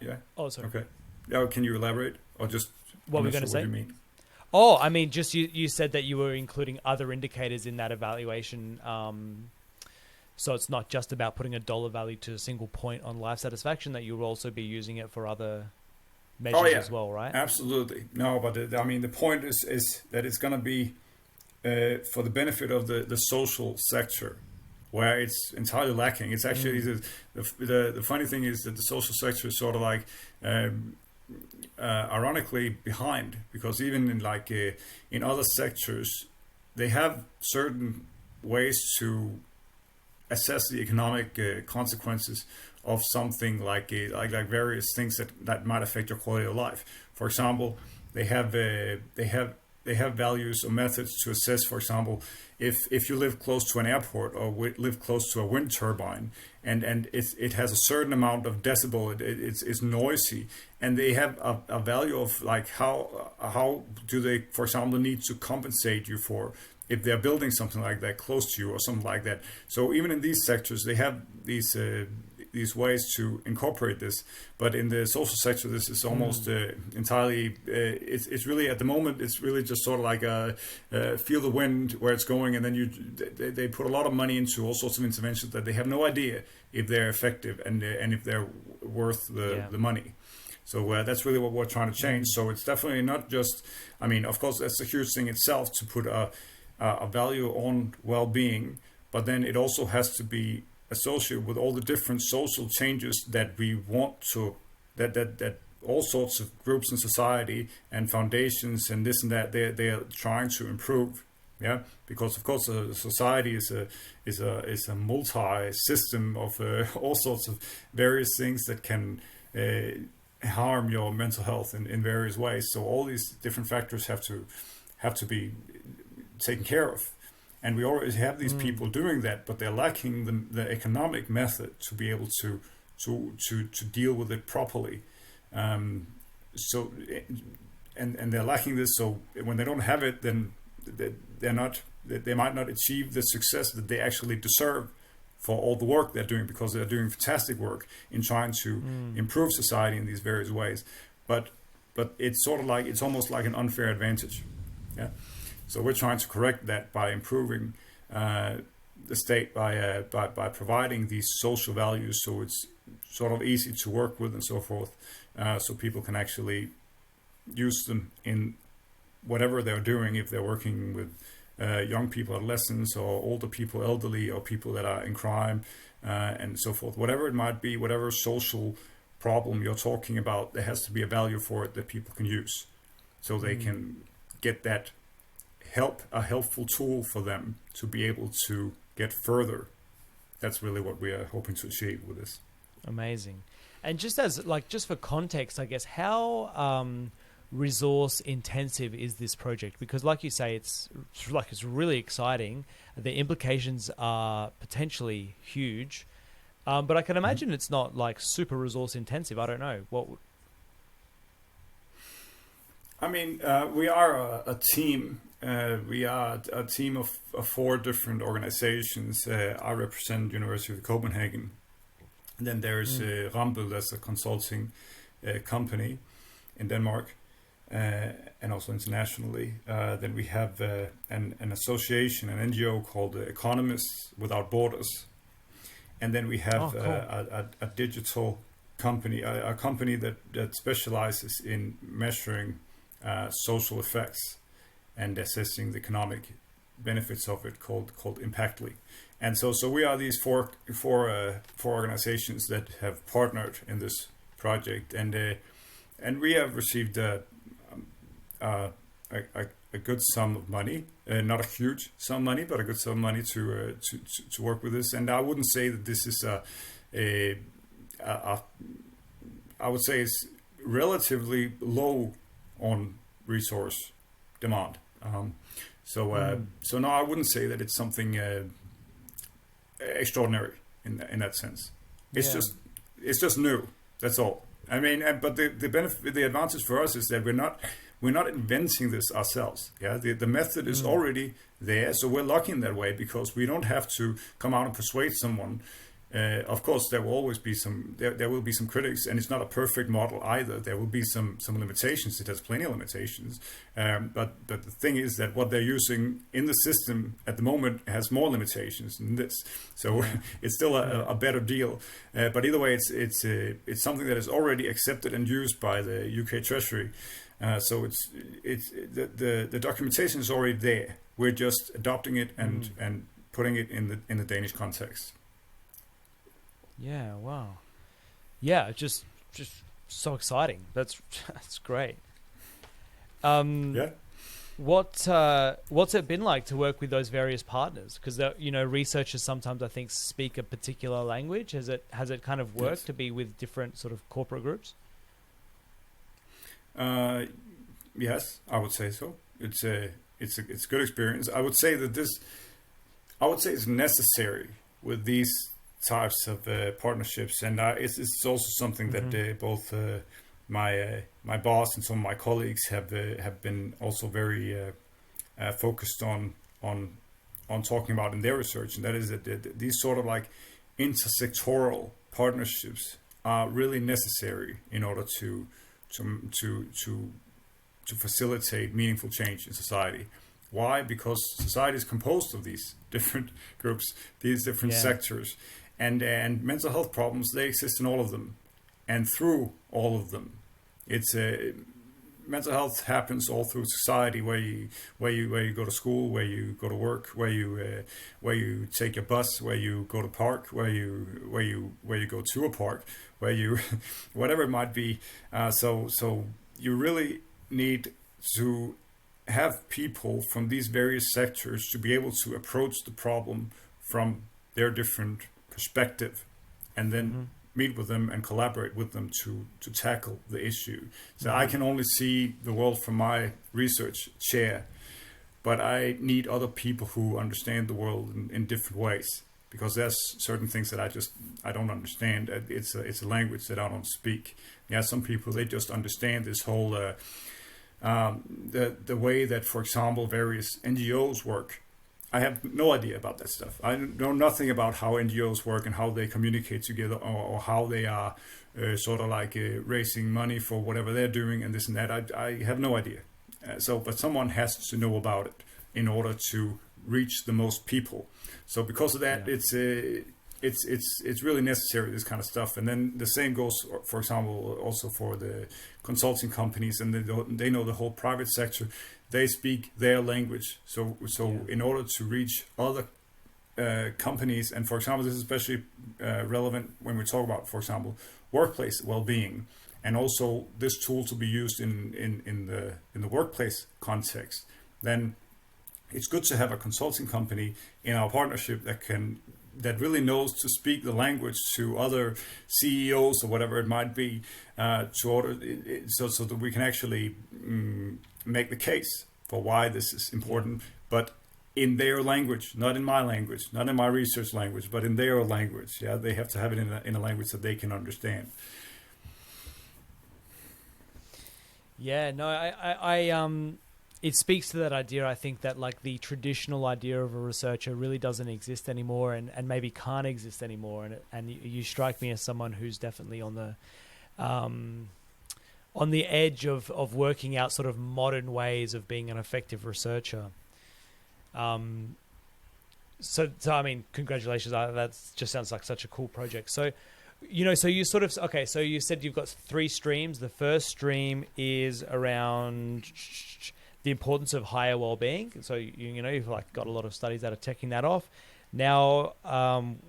Yeah. Oh, sorry. Okay. Yeah. Can you elaborate, or just what were we going to say? What do you mean? Oh, I mean, just you said that you were including other indicators in that evaluation. So it's not just about putting a dollar value to a single point on life satisfaction, that you'll also be using it for other measures as well, right? Absolutely. No, but I mean, the point is that it's going to be for the benefit of the social sector, where it's entirely lacking. It's actually the funny thing is that the social sector is sort of like ironically behind, because even in in other sectors, they have certain ways to assess the economic consequences of something like various things that might affect your quality of life. For example, they have values or methods to assess, for example, if you live close to an airport or live close to a wind turbine, and it has a certain amount of decibel, it's noisy, and they have a value of like how do they, for example, need to compensate you for if they're building something like that close to you or something like that. So even in these sectors, they have these ways to incorporate this, but in the social sector, this is almost entirely. It's really at the moment. It's really just sort of like feel the wind where it's going, and then they put a lot of money into all sorts of interventions that they have no idea if they're effective and if they're worth the money. So that's really what we're trying to change. So it's definitely not just. I mean, of course, that's a huge thing itself to put a value on well-being, but then it also has to be associated with all the different social changes that we want to, that all sorts of groups in society and foundations and this and that they are trying to improve. Yeah, because of course society is a multi-system of all sorts of various things that can harm your mental health in various ways. So all these different factors have to be taken care of. And we already have these people doing that, but they're lacking the economic method to be able to deal with it properly. So they're lacking this. So when they don't have it, then they might not achieve the success that they actually deserve for all the work they're doing, because they're doing fantastic work in trying to improve society in these various ways. But it's sort of like, it's almost like an unfair advantage. Yeah. So we're trying to correct that by improving the state by providing these social values, so it's sort of easy to work with and so forth, so people can actually use them in whatever they're doing, if they're working with young people, adolescents, or older people, elderly, or people that are in crime, and so forth. Whatever it might be, whatever social problem you're talking about, there has to be a value for it that people can use, so they can get that a helpful tool for them to be able to get further. That's really what we are hoping to achieve with this. Amazing. And just for context, I guess, how resource intensive is this project? Because like you say, it's really exciting. The implications are potentially huge. But I can imagine it's not like super resource intensive. I don't know. I mean, we are a team. We are a team of 4 different organizations. I represent University of Copenhagen. And then there's Rambøll, that's a consulting company in Denmark, and also internationally. Then we have an association, an NGO called Economists Without Borders. And then we have a digital company, a company that specializes in measuring social effects and assessing the economic benefits of it, called Impactly. And so we are these four organizations that have partnered in this project, and we have received a good sum of money, not a huge sum of money, but a good sum of money to work with this. And I wouldn't say that this is I would say it's relatively low on resource demand. So no, I wouldn't say that it's something extraordinary in that sense. It's just new. That's all. I mean, but the benefit, the advantage for us is that we're not inventing this ourselves. Yeah, the method is already there, so we're lucky in that way because we don't have to come out and persuade someone. Of course, there will always be there will be some critics, and it's not a perfect model either. There will be some limitations. It has plenty of limitations. But the thing is that what they're using in the system at the moment has more limitations than this. So it's still a better deal. But either way, it's something that is already accepted and used by the UK Treasury. So the documentation is already there. We're just adopting it and putting it in the Danish context. Yeah, wow. Yeah, just so exciting. That's great. What's it been like to work with those various partners? Because researchers sometimes I think speak a particular language. Has it kind of worked to be with different sort of corporate groups? Yes, I would say so. It's a good experience. I would say it's necessary with these types of partnerships, and it's also something that both my boss and some of my colleagues have been also very focused on talking about in their research, and that is that these sort of like intersectoral partnerships are really necessary in order to facilitate meaningful change in society. Why? Because society is composed of these different groups, these different sectors. And mental health problems, they exist in all of them, and through all of them. It's mental health happens all through society, where you go to school, where you go to work, where you take your bus, where you go to park, where you go to a park, where you whatever it might be. So you really need to have people from these various sectors to be able to approach the problem from their different perspective, and then meet with them and collaborate with them to tackle the issue. So I can only see the world from my research chair, but I need other people who understand the world in different ways, because there's certain things that I don't understand. It's a language that I don't speak. Yeah, some people, they just understand this whole the way that, for example, various NGOs work. I have no idea about that stuff. I know nothing about how NGOs work and how they communicate together, or how they are sort of like raising money for whatever they're doing and this and that. I have no idea. But someone has to know about it in order to reach the most people. So because of that, it's really necessary, this kind of stuff. And then the same goes, for example, also for the consulting companies, and they know the whole private sector. They speak their language. So in order to reach other companies, and for example, this is especially relevant when we talk about, for example, workplace well-being, and also this tool to be used in the workplace context, then it's good to have a consulting company in our partnership that really knows to speak the language to other CEOs or whatever it might be, so that we can actually make the case for why this is important, but in their language, not in my language, not in my research language, but in their language. Yeah, they have to have it in a language that they can understand. Yeah, no, I it speaks to that idea. I think that like the traditional idea of a researcher really doesn't exist anymore, and maybe can't exist anymore. And you strike me as someone who's definitely on the edge of working out sort of modern ways of being an effective researcher. So I mean, congratulations. That just sounds like such a cool project. So, so you sort of, okay, so you said you've got 3 streams. The first stream is around the importance of higher well-being. So, you've like got a lot of studies that are checking that off. Now,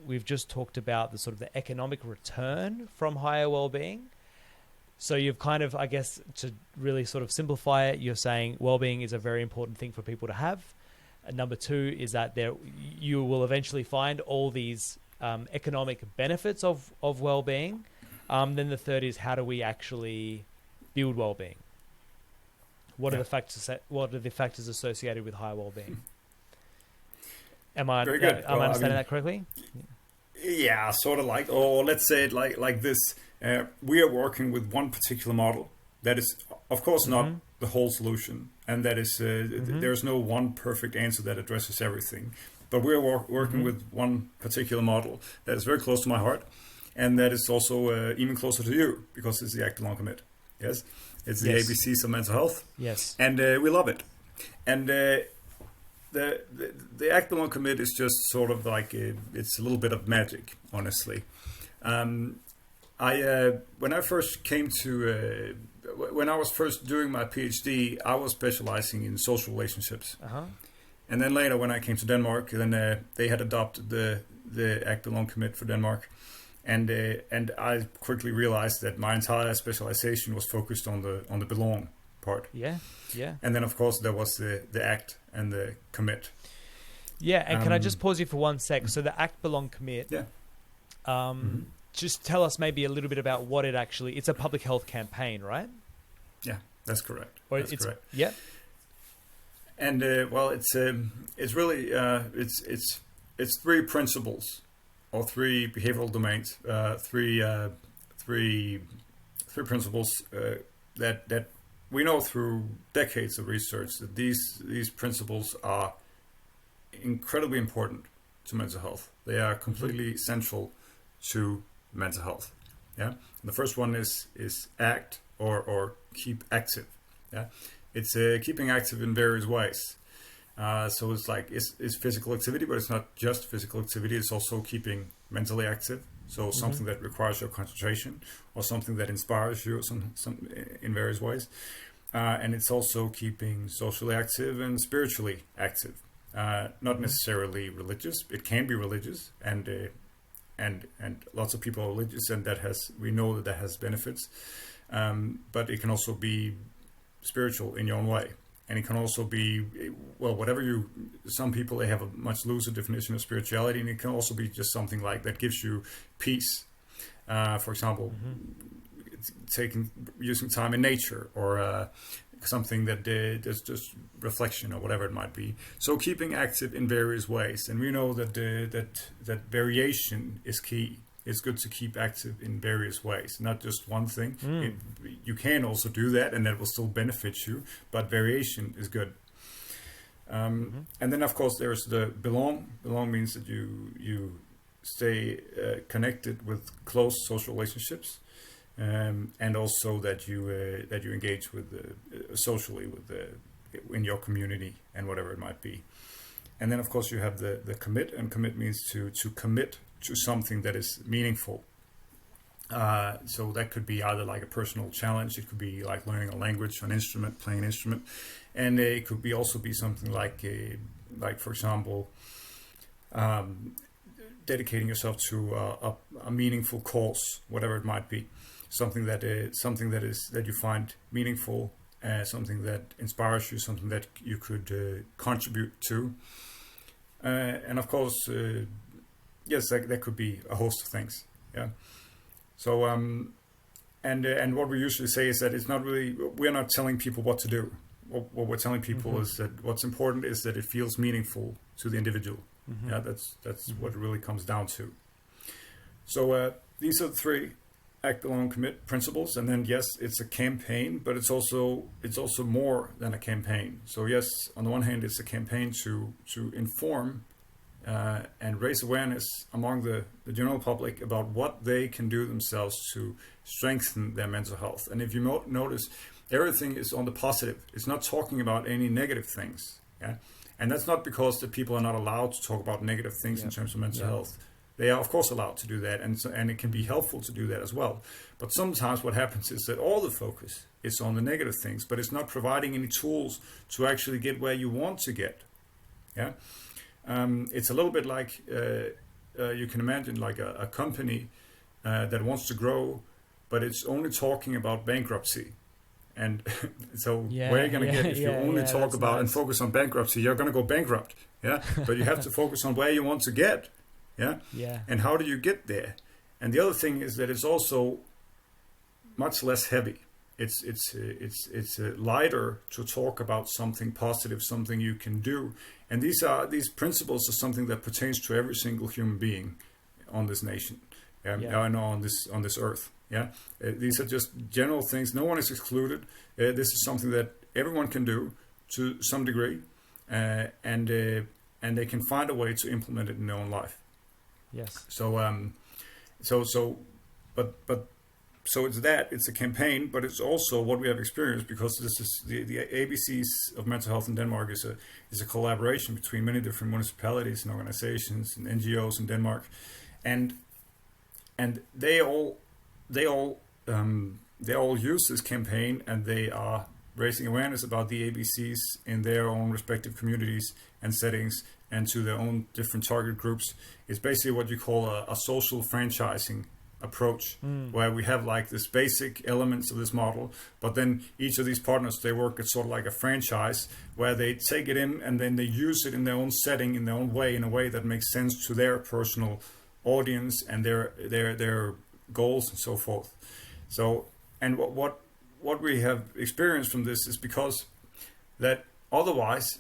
we've just talked about the sort of the economic return from higher well-being. So you've kind of, I guess, to really sort of simplify it, you're saying well-being is a very important thing for people to have. And number 2 is that you will eventually find all these economic benefits of well-being. Then the third is, how do we actually build well-being? What are the factors associated with high well-being? Am I very good? Am I understanding that correctly? Yeah, sort of like, or let's say it like this. We are working with one particular model that is, of course, not the whole solution, and that is there's no one perfect answer that addresses everything. But we're working with one particular model that is very close to my heart, and that is also even closer to you, because it's the Act Belong Commit. Yes, it's the ABCs of mental health. Yes, and we love it. And the Act Belong Commit is just sort of like it's a little bit of magic, honestly. When I first came to when I was first doing my PhD, I was specializing in social relationships. And then later, when I came to Denmark, then they had adopted the Act Belong Commit for Denmark, and I quickly realized that my entire specialization was focused on the belong part. Yeah. And then, of course, there was the Act and the Commit. Yeah, and can I just pause you for 1 sec? So the Act Belong Commit. Yeah. Just tell us maybe a little bit about what it actually. It's a public health campaign, right? Yeah, that's correct. That's correct. Yeah. And well, it's really it's 3 principles or 3 behavioral domains, 3 principles that we know through decades of research that these principles are incredibly important to mental health. They are completely central to mental health. Yeah. And the first one is act or keep active. Yeah. It's keeping active in various ways. So it's like it's physical activity, but it's not just physical activity. It's also keeping mentally active. So something that requires your concentration, or something that inspires you, some in various ways. And it's also keeping socially active and spiritually active. Not necessarily religious. It can be religious, and lots of people are religious, and we know that has benefits. But it can also be spiritual in your own way, and it can also be some people, they have a much looser definition of spirituality, and it can also be just something like that gives you peace. For example, using time in nature, or something that is just reflection, or whatever it might be. So keeping active in various ways, and we know that that variation is key. It's good to keep active in various ways, not just one thing. You can also do that, and that will still benefit you, but variation is good. And then, of course, there's the belong. Belong means that you stay connected with close social relationships, and also that you engage with socially in your community and whatever it might be. And then of course you have the commit, and commit means to commit to something that is meaningful. So that could be either like a personal challenge, it could be like learning a language, an instrument, playing an instrument, and it could be also be something like for example, dedicating yourself to a meaningful cause, whatever it might be, something that you find meaningful, something that inspires you, something that you could contribute to, and of course, yes, that could be a host of things. Yeah. So and what we usually say is that it's not really, we're not telling people what to do. What we're telling people is that what's important is that it feels meaningful to the individual. Yeah, that's what it really comes down to. So these are the 3 act, belong, commit principles, and then yes, it's a campaign, but it's also more than a campaign. So yes, on the one hand, it's a campaign to inform and raise awareness among the general public about what they can do themselves to strengthen their mental health. And if you notice, everything is on the positive. It's not talking about any negative things. Yeah. And that's not because the people are not allowed to talk about negative things in terms of mental health. They are, of course, allowed to do that, and it can be helpful to do that as well. But sometimes what happens is that all the focus is on the negative things, but it's not providing any tools to actually get where you want to get. Yeah, it's a little bit like you can imagine like a company that wants to grow, but it's only talking about bankruptcy. And so where are you going to get, if you only talk about and focus on bankruptcy, you're going to go bankrupt. Yeah. But you have to focus on where you want to get. Yeah. Yeah. And how do you get there? And the other thing is that it's also much less heavy. It's lighter to talk about something positive, something you can do. And these principles are something that pertains to every single human being on this nation. And on this earth. Yeah, these are just general things. No one is excluded. This is something that everyone can do to some degree, and they can find a way to implement it in their own life. Yes. So it's that. It's a campaign, but it's also what we have experienced, because this is the ABCs of mental health in Denmark is a collaboration between many different municipalities and organizations and NGOs in Denmark, and they all use this campaign, and they are raising awareness about the ABCs in their own respective communities and settings and to their own different target groups. It's basically what you call a social franchising approach, where we have like this basic elements of this model, but then each of these partners, they work at sort of like a franchise where they take it in and then they use it in their own setting, in their own way, in a way that makes sense to their personal audience and their goals and so forth. So, and what we have experienced from this is because that otherwise,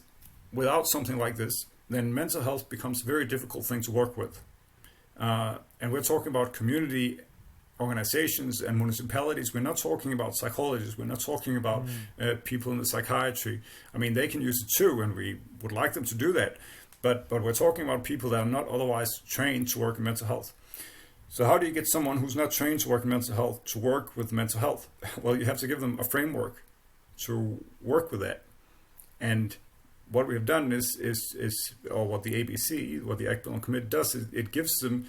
without something like this, then mental health becomes a very difficult thing to work with. And we're talking about community organizations and municipalities. We're not talking about psychologists. We're not talking about people in the psychiatry. I mean, they can use it too, and we would like them to do that. But we're talking about people that are not otherwise trained to work in mental health. So how do you get someone who's not trained to work in mental health to work with mental health? Well, you have to give them a framework to work with that. And what we have done is or what the ABC, what the Act, Belong, Commit does, is it gives them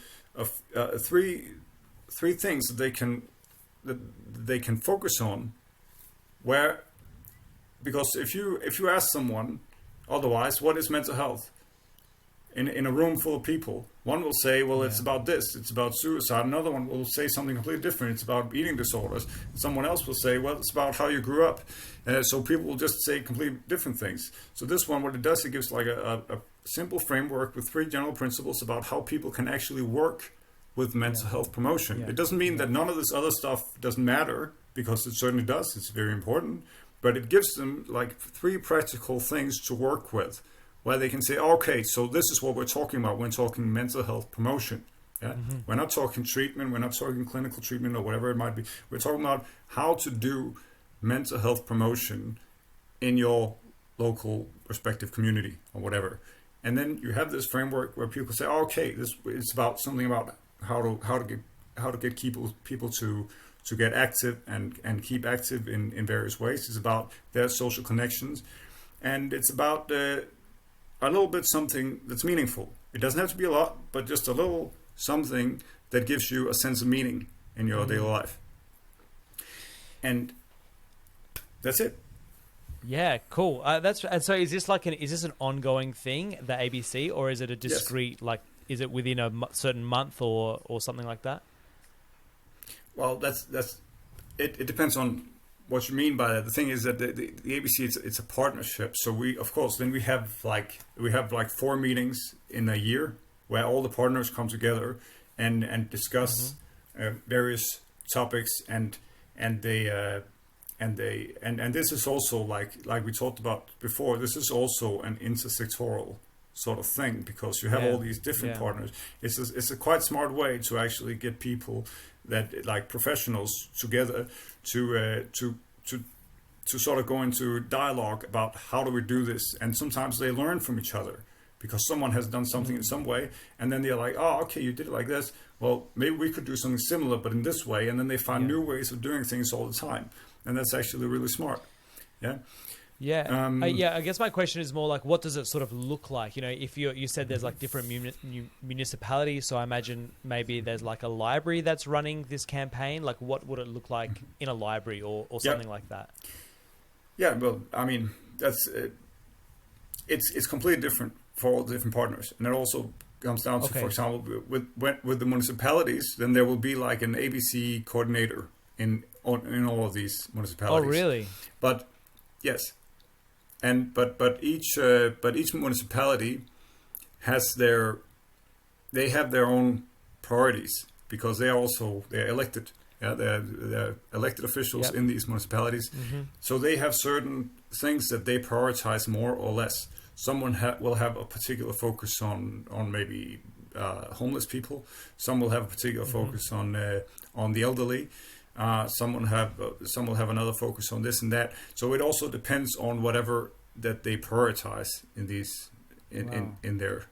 three things that they can focus on. Where, because if you ask someone otherwise, what is mental health? In a room full of people, one will say, well, it's about this, it's about suicide. Another one will say something completely different. It's about eating disorders. Someone else will say, well, it's about how you grew up. So people will just say completely different things. So this one, what it does, it gives like a simple framework with 3 general principles about how people can actually work with mental health promotion. It doesn't mean that none of this other stuff doesn't matter, because it certainly does. It's very important. But it gives them like 3 practical things to work with, where they can say, okay, so this is what we're talking about when talking mental health promotion. Yeah? We're not talking treatment, we're not talking clinical treatment or whatever it might be. We're talking about how to do mental health promotion in your local respective community or whatever. And then you have this framework where people say, okay, it's about something about how to get people to get active and keep active in various ways. It's about their social connections, and it's about a little bit something that's meaningful. It doesn't have to be a lot, but just a little something that gives you a sense of meaning in your daily life. And that's it. Yeah, cool. And so is this is this an ongoing thing, the ABC, or is it a discrete, Yes. is it within a certain month or something like that? Well, it depends on what you mean by that. The thing is that the ABC, it's a partnership. So we have like 4 meetings in a year where all the partners come together and discuss various topics, and this is also like we talked about before. This is also an intersectoral sort of thing, because you have all these different partners. It's a quite smart way to actually get people that like professionals together to sort of go into dialogue about how do we do this, and sometimes they learn from each other because someone has done something in some way, and then they're like, oh, okay, you did it like this. Well, maybe we could do something similar, but in this way, and then they find new ways of doing things all the time, and that's actually really smart. Yeah. Yeah, I guess my question is more like, what does it sort of look like? If you said there's like different municipalities, so I imagine maybe there's like a library that's running this campaign. Like, what would it look like in a library or something like that? Yeah, well, I mean, that's it's completely different for all the different partners, and it also comes down to, for example, with the municipalities, then there will be like an ABC coordinator in all of these municipalities. Oh, really? But yes. But each municipality has they have their own priorities, because they're elected. Yeah, they're elected officials in these municipalities. So they have certain things that they prioritize more or less. Someone will have a particular focus on maybe homeless people. Some will have a particular focus on the elderly. Some will have another focus on this and that. So it also depends on whatever that they prioritize in these in their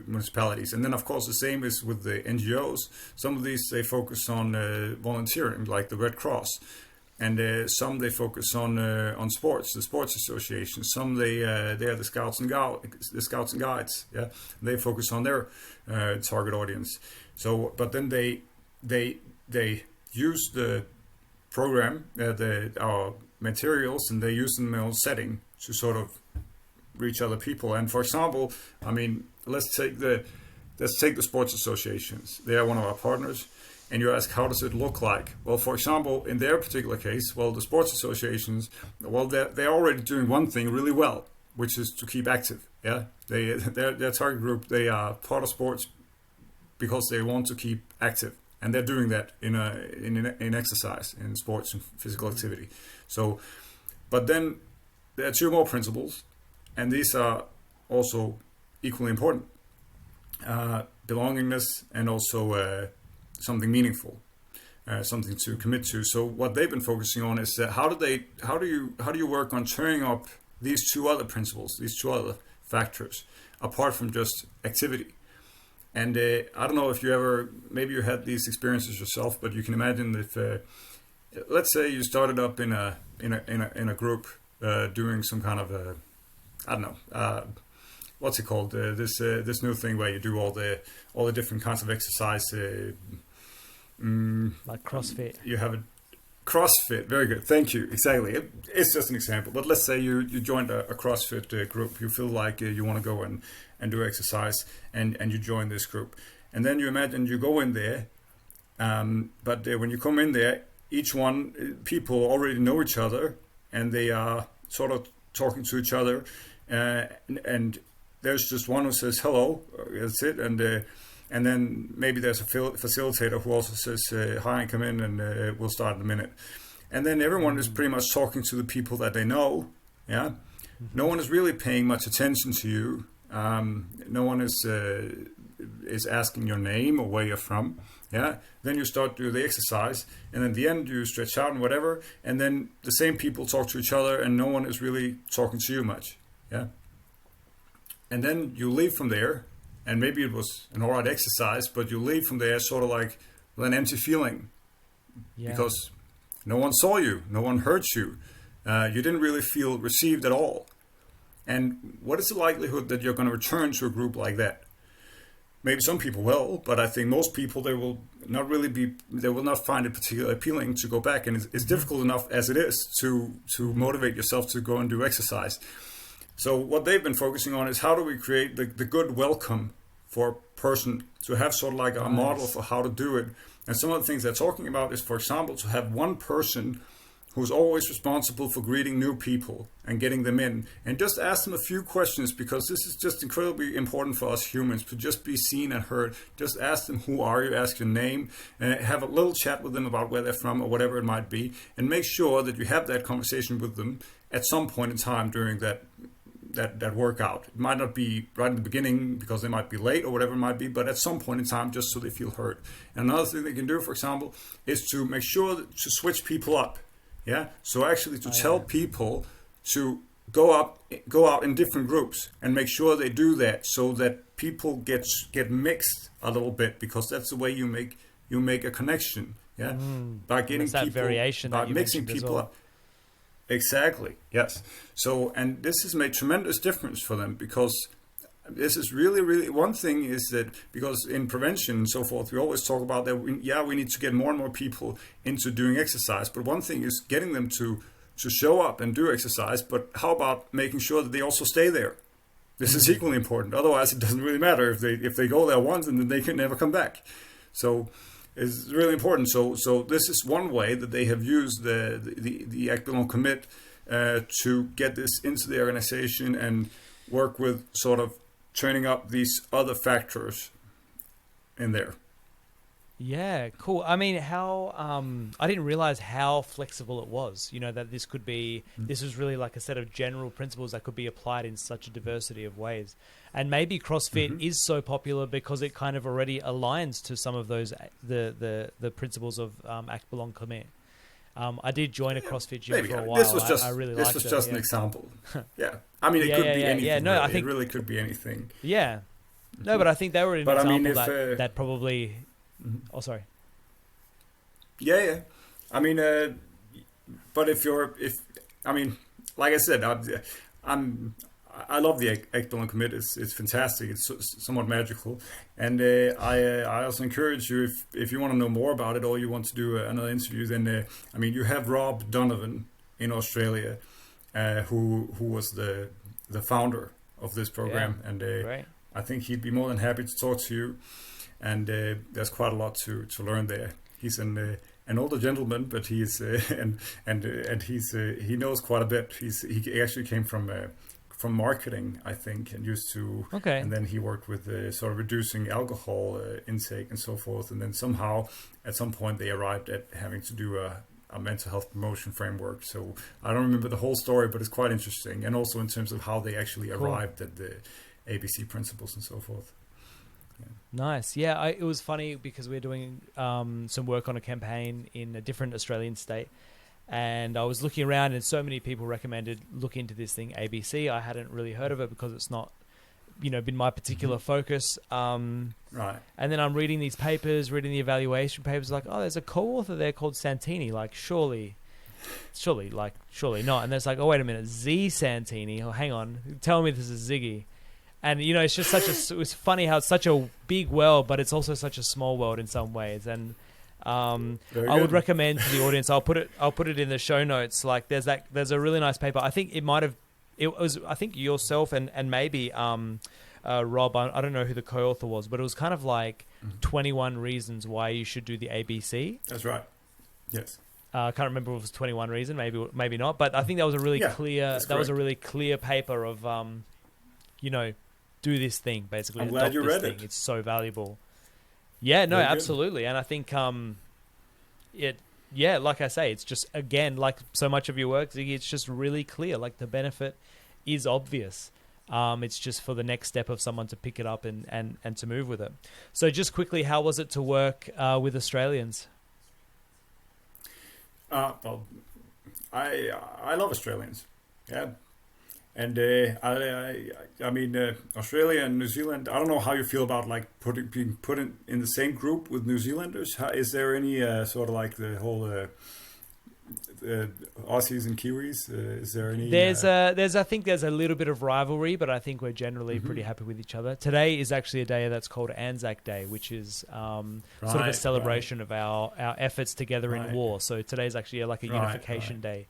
municipalities. And then of course the same is with the NGOs. Some of these they focus on volunteering, like the Red Cross, and some they focus on sports, the sports association. Some they are the Scouts and Guides. Yeah, they focus on their target audience. So, but then they use the program, our materials, and they use them in their own setting to sort of reach other people. And for example, I mean, let's take the sports associations. They are one of our partners, and you ask, how does it look like? Well, for example, in their particular case, well, the sports associations, well, they're already doing one thing really well, which is to keep active. Yeah, their target group, they are part of sports because they want to keep active. And they're doing that in exercise, in sports and physical activity. So, but then there are 2 more principles, and these are also equally important: belongingness, and also something meaningful, something to commit to. So what they've been focusing on is how do you work on turning up these 2 other principles, these 2 other factors, apart from just activity. And I don't know if maybe you had these experiences yourself, but you can imagine if, let's say you started up in a group doing some kind of I don't know, what's it called? This new thing where you do all the different kinds of exercise. Like CrossFit. You have a CrossFit. Very good. Thank you. Exactly. It's just an example. But let's say you joined a CrossFit group. You feel like you want to go and do exercise, and you join this group. And then you imagine you go in there, but when you come in there, people already know each other, and they are sort of talking to each other, and there's just one who says hello, that's it, and then maybe there's a facilitator who also says hi and come in, and we'll start in a minute. And then everyone is pretty much talking to the people that they know. Yeah, no one is really paying much attention to you. No one is asking your name or where you're from. Yeah. Then you start to do the exercise, and at the end you stretch out and whatever. And then the same people talk to each other, and no one is really talking to you much. Yeah. And then you leave from there, and maybe it was an alright exercise, but you leave from there sort of like with an empty feeling, because no one saw you, no one heard you. You didn't really feel received at all. And what is the likelihood that you're going to return to a group like that? Maybe some people will, but I think most people, they will not find it particularly appealing to go back. And it's difficult enough as it is to motivate yourself to go and do exercise. So what they've been focusing on is how do we create the good welcome for a person to have sort of like a model for how to do it. And some of the things they're talking about is, for example, to have one person who's always responsible for greeting new people and getting them in, and just ask them a few questions, because this is just incredibly important for us humans, to just be seen and heard. Just ask them, who are you? Ask your name, and have a little chat with them about where they're from or whatever it might be, and make sure that you have that conversation with them at some point in time during that workout. It might not be right in the beginning because they might be late or whatever it might be, but at some point in time, just so they feel heard. And another thing they can do, for example, is to make sure to switch people up. Yeah. So actually to tell people to go out in different groups and make sure they do that, so that people get mixed a little bit, because that's the way you make a connection. Yeah. By getting that people, variation, by that you mixing mentioned as people well. up. Exactly. Yes. So, and this has made tremendous difference for them, because this is really, really, one thing is that, because in prevention and so forth, we always talk about that we need to get more and more people into doing exercise. But one thing is getting them to show up and do exercise. But how about making sure that they also stay there? This is equally important. Otherwise, it doesn't really matter if they go there once and then they can never come back. So it's really important. So this is one way that they have used the Act Belong Commit to get this into the organization and work with sort of turning up these other factors in there. Yeah, cool. I mean, how I didn't realize how flexible it was. You know, that this could be, this was really like a set of general principles that could be applied in such a diversity of ways. And maybe CrossFit is so popular because it kind of already aligns to some of those the principles of Act Belong Commit. I did join a CrossFit gym for a while. I really liked it. This was just an example. Yeah, I mean, it could be anything. Yeah, no, really. I think it really could be anything. Yeah, no, but I think they were an example that probably. Oh, sorry. Yeah. I mean, but I mean, like I said, I love the Act Belong Commit. It's fantastic. It's somewhat magical, and I also encourage you, if you want to know more about it or you want to do another interview, then I mean, you have Rob Donovan in Australia, who was the founder of this program, and I think he'd be more than happy to talk to you. And there's quite a lot to learn there. He's an older gentleman, but he's and he knows quite a bit. He actually came from marketing, I think, and used to. Okay. And then he worked with sort of reducing alcohol intake and so forth. And then somehow, at some point, they arrived at having to do a mental health promotion framework. So I don't remember the whole story, but it's quite interesting. And also in terms of how they actually arrived at the ABC principles and so forth. Nice. Yeah, it was funny because we were doing some work on a campaign in a different Australian state, and I was looking around and so many people recommended look into this thing ABC. I hadn't really heard of it because it's not, been my particular focus. Right. And then I'm reading these papers, reading the evaluation papers, like, oh, there's a co-author there called Santini. Like, surely not. And there's like, oh, wait a minute, Z Santini. Oh, hang on, tell me this is Ziggy. And, it's just it's funny how it's such a big world, but it's also such a small world in some ways. And I would recommend to the audience, I'll put it in the show notes. Like there's a really nice paper. I think I think yourself and maybe Rob, I don't know who the co-author was, but it was kind of like 21 reasons why you should do the ABC. That's right. Yes. I can't remember if it was 21 reasons, maybe not. But I think that was a really was a really clear paper of, do this thing, basically. I'm glad you read it. It's so valuable. Yeah, no, absolutely. And I think like I say, it's just, again, like so much of your work, Ziggy, it's just really clear. Like the benefit is obvious. It's just for the next step of someone to pick it up and to move with it. So just quickly, how was it to work with Australians? Well, I love Australians. Yeah. And I mean, Australia and New Zealand, I don't know how you feel about like being put in the same group with New Zealanders. Is there any sort of like the whole Aussies and Kiwis? Is there any? I think there's a little bit of rivalry, but I think we're generally pretty happy with each other. Today is actually a day that's called Anzac Day, which is sort of a celebration of our efforts together in war. So today's actually like a unification day.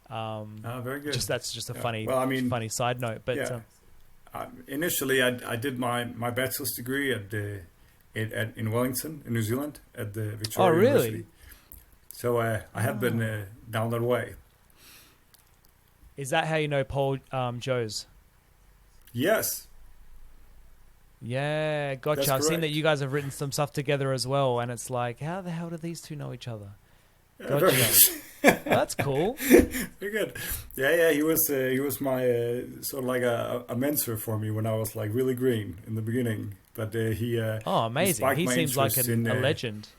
Very good. That's just a funny, funny side note. But initially, I did my bachelor's degree in Wellington, in New Zealand, at the Victoria University. So I have been down that way. Is that how you know Paul Joes? Yes. Yeah, gotcha. That's I've seen correct. that you guys have written some stuff together as well, and it's like, how the hell do these two know each other? Gotcha. That's cool. Very good. Yeah. He was my sort of like a mentor for me when I was like really green in the beginning. But he amazing. He seems like a legend.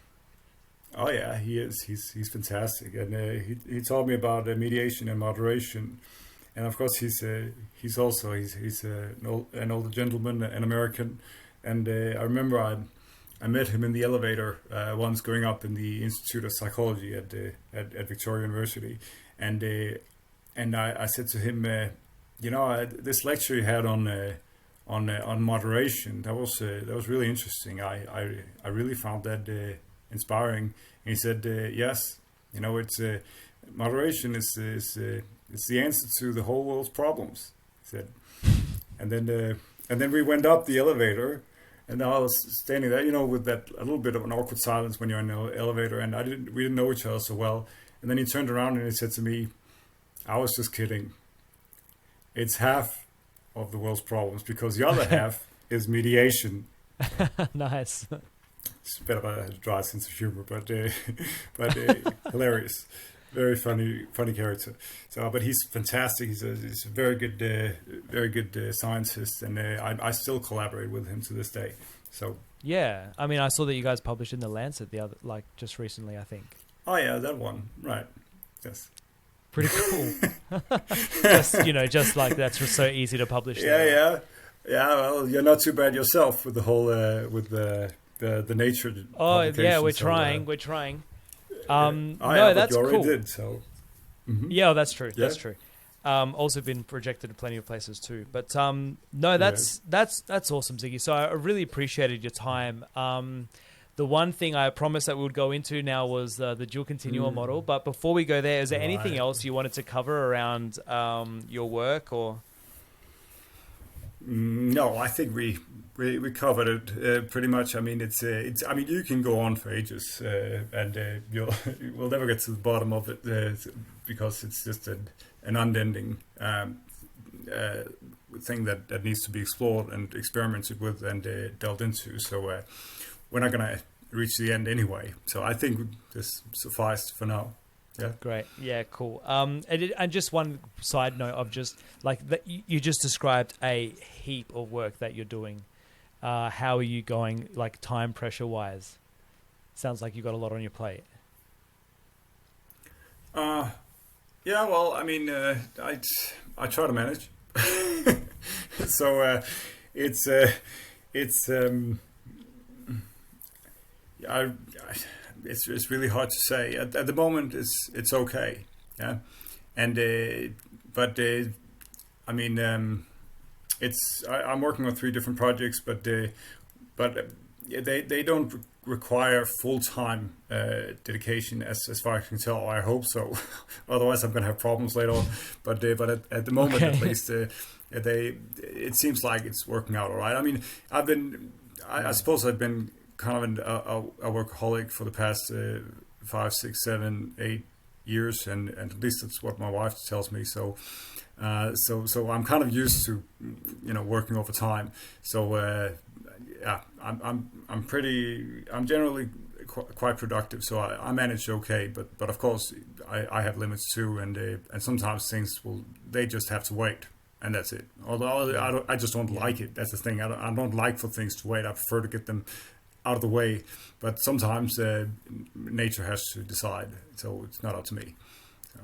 Oh yeah, he is. He's fantastic, and he taught me about mediation and moderation, and of course he's an older gentleman, an American, and I remember I met him in the elevator once going up in the Institute of Psychology at Victoria University, and I said to him, this lecture you had on moderation, that was really interesting. I really found that inspiring. And he said, yes, it's moderation is the answer to the whole world's problems, he said. And then we went up the elevator, and I was standing there, with that a little bit of an awkward silence when you're in the elevator, and we didn't know each other so well. And then he turned around and he said to me, I was just kidding. It's half of the world's problems, because the other half is mediation. Nice. It's a bit of a dry sense of humor, but hilarious, very funny character. So, but he's fantastic. He's a very good scientist, and I still collaborate with him to this day. So yeah, I mean, I saw that you guys published in the Lancet just recently, I think. Oh yeah, that one, right? Yes. Pretty cool. just like that's just so easy to publish. Yeah. Well, you're not too bad yourself with the whole the nature. Oh yeah, we're trying. No, that's you already cool. Did, so. Mm-hmm. Yeah, that's true. Yeah. That's true. Also been projected in plenty of places too. But no, that's awesome, Ziggy. So I really appreciated your time. The one thing I promised that we would go into now was the dual continuum model. But before we go there, is there anything else you wanted to cover around your work or? No, I think we covered it pretty much. I mean, it's. I mean, you can go on for ages, and we'll never get to the bottom of it because it's just an unending thing that needs to be explored and experimented with and delved into. So we're not going to reach the end anyway. So I think this sufficed for now. Yeah. Great. Yeah. Cool. And just one side note of just like that, you just described a heap of work that you're doing. How are you going, like time pressure wise? Sounds like you got a lot on your plate. Yeah. Well, I mean, I try to manage. So it's really hard to say. At the moment, it's okay, yeah. And but I mean, I'm working on 3 different projects, but they don't require full-time dedication as far as I can tell. I hope so. Otherwise, I'm going to have problems later on. But at the moment, at least, it seems like it's working out all right. I mean, I suppose I've been kind of a workaholic for the past 5, 6, 7, 8 years, and at least that's what my wife tells me. So I'm kind of used to working over time. So yeah, I'm generally quite productive. So I manage okay, but of course I have limits too, and sometimes things they just have to wait. And that's it. Although I just don't like it. That's the thing. I don't like for things to wait. I prefer to get them out of the way, but sometimes nature has to decide, so it's not up to me. So.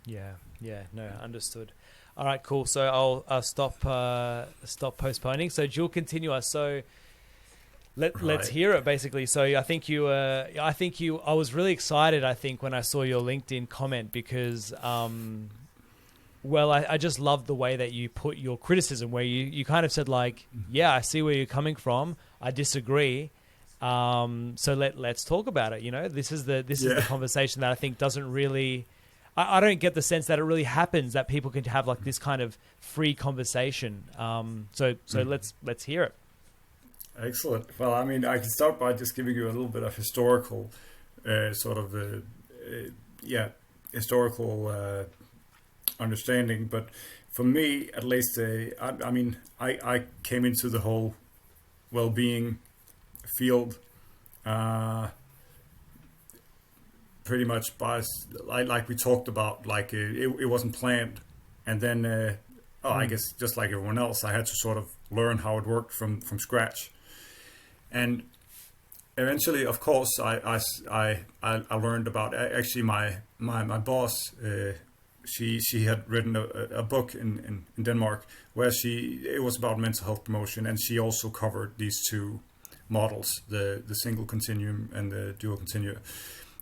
Yeah, no, understood. All right, cool. So I'll stop postponing. So dual continuous. So Let's hear it, basically. So I think I was really excited, I think, when I saw your LinkedIn comment because, well, I just loved the way that you put your criticism, where you kind of said like, yeah, I see where you're coming from. I disagree. So let's talk about it. You know, this is the conversation that I think doesn't really, I don't get the sense that it really happens, that people can have like this kind of free conversation. So let's hear it. Excellent. Well, I mean, I can start by just giving you a little bit of historical, historical understanding. But for me, at least, I came into the whole well-being field pretty much by, like we talked about, like it wasn't planned. And then, I guess just like everyone else, I had to sort of learn how it worked from scratch. And eventually, of course, I learned about actually my boss. She had written a book in Denmark where it was about mental health promotion, and she also covered these two models, the single continuum and the dual continuum.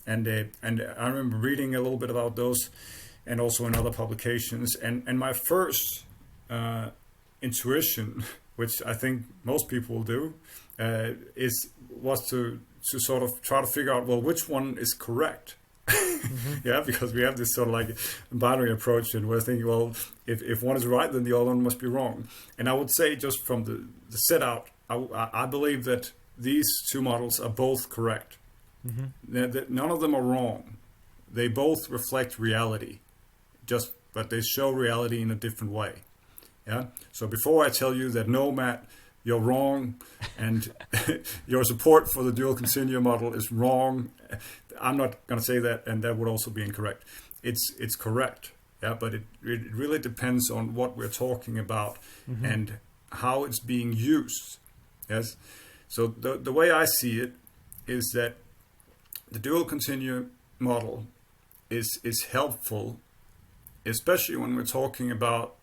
And I remember reading a little bit about those, and also in other publications. And my first intuition, which I think most people will do, was to sort of try to figure out, well, which one is correct. Yeah, because we have this sort of like binary approach, and we're thinking, well, if one is right, then the other one must be wrong. And I would say, just from the set out, I believe that these two models are both correct. That none of them are wrong. They both reflect reality, but they show reality in a different way. Yeah. So before I tell you that, no, Matt, you're wrong, and your support for the dual continuum model is wrong, I'm not going to say that, and that would also be incorrect. It's correct, yeah, but it really depends on what we're talking about and how it's being used. Yes. So the way I see it is that the dual continuum model is helpful, especially when we're talking about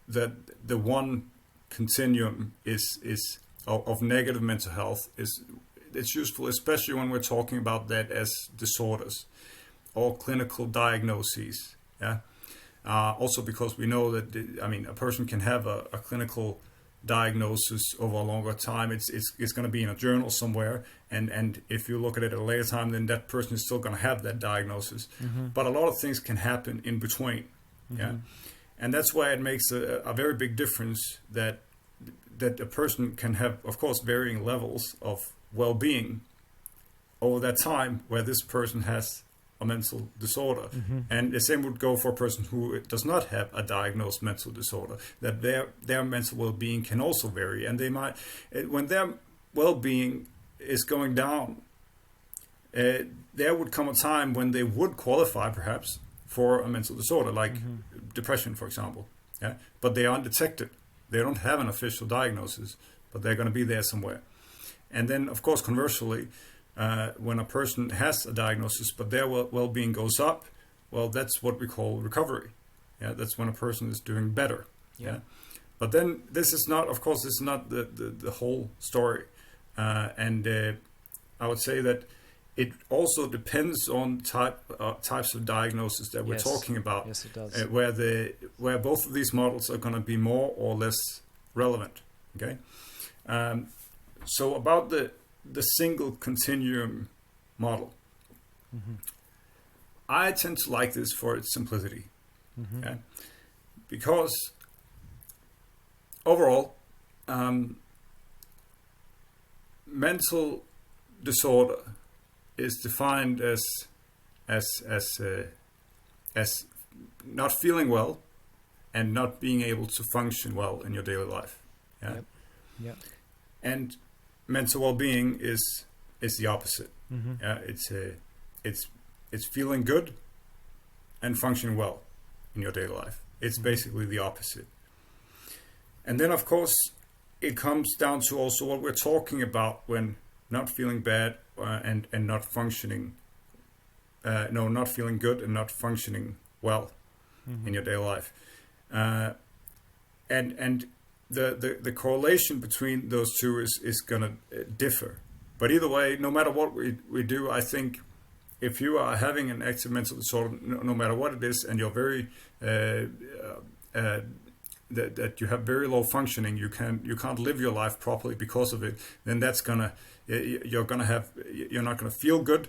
that the one continuum is of negative mental health. It's useful, especially when we're talking about that as disorders or clinical diagnoses. Yeah. Also because we know that a person can have a clinical diagnosis over a longer time. It's going to be in a journal somewhere, and if you look at it at a later time, then that person is still going to have that diagnosis. But a lot of things can happen in between. Yeah. And that's why it makes a very big difference that a person can have, of course, varying levels of well-being over that time where this person has a mental disorder. And the same would go for a person who does not have a diagnosed mental disorder, that their mental well-being can also vary. And they might, when their well-being is going down, there would come a time when they would qualify perhaps for a mental disorder, like depression, for example. Yeah? But they are undetected. They don't have an official diagnosis, but they're going to be there somewhere. And then, of course, conversely, when a person has a diagnosis, but their well-being goes up, well, that's what we call recovery. Yeah, that's when a person is doing better. Yeah. But then this is not the whole story. And I would say that it also depends on types of diagnosis that we're talking about. Yes, it does. Where both of these models are going to be more or less relevant. Okay. So about the single continuum model, I tend to like this for its simplicity. Okay? Because overall, mental disorder is defined as not feeling well and not being able to function well in your daily life. Yeah. Yep. And mental well-being is the opposite. Yeah, it's feeling good and functioning well in your daily life. It's basically the opposite. And then, of course, it comes down to also what we're talking about when not feeling bad and not functioning. Not feeling good and not functioning well in your daily life. And the correlation between those two is going to differ. But either way, no matter what we do, I think if you are having an active mental disorder, no matter what it is, and you're very that you have very low functioning, you can't live your life properly because of it, then you're not gonna feel good,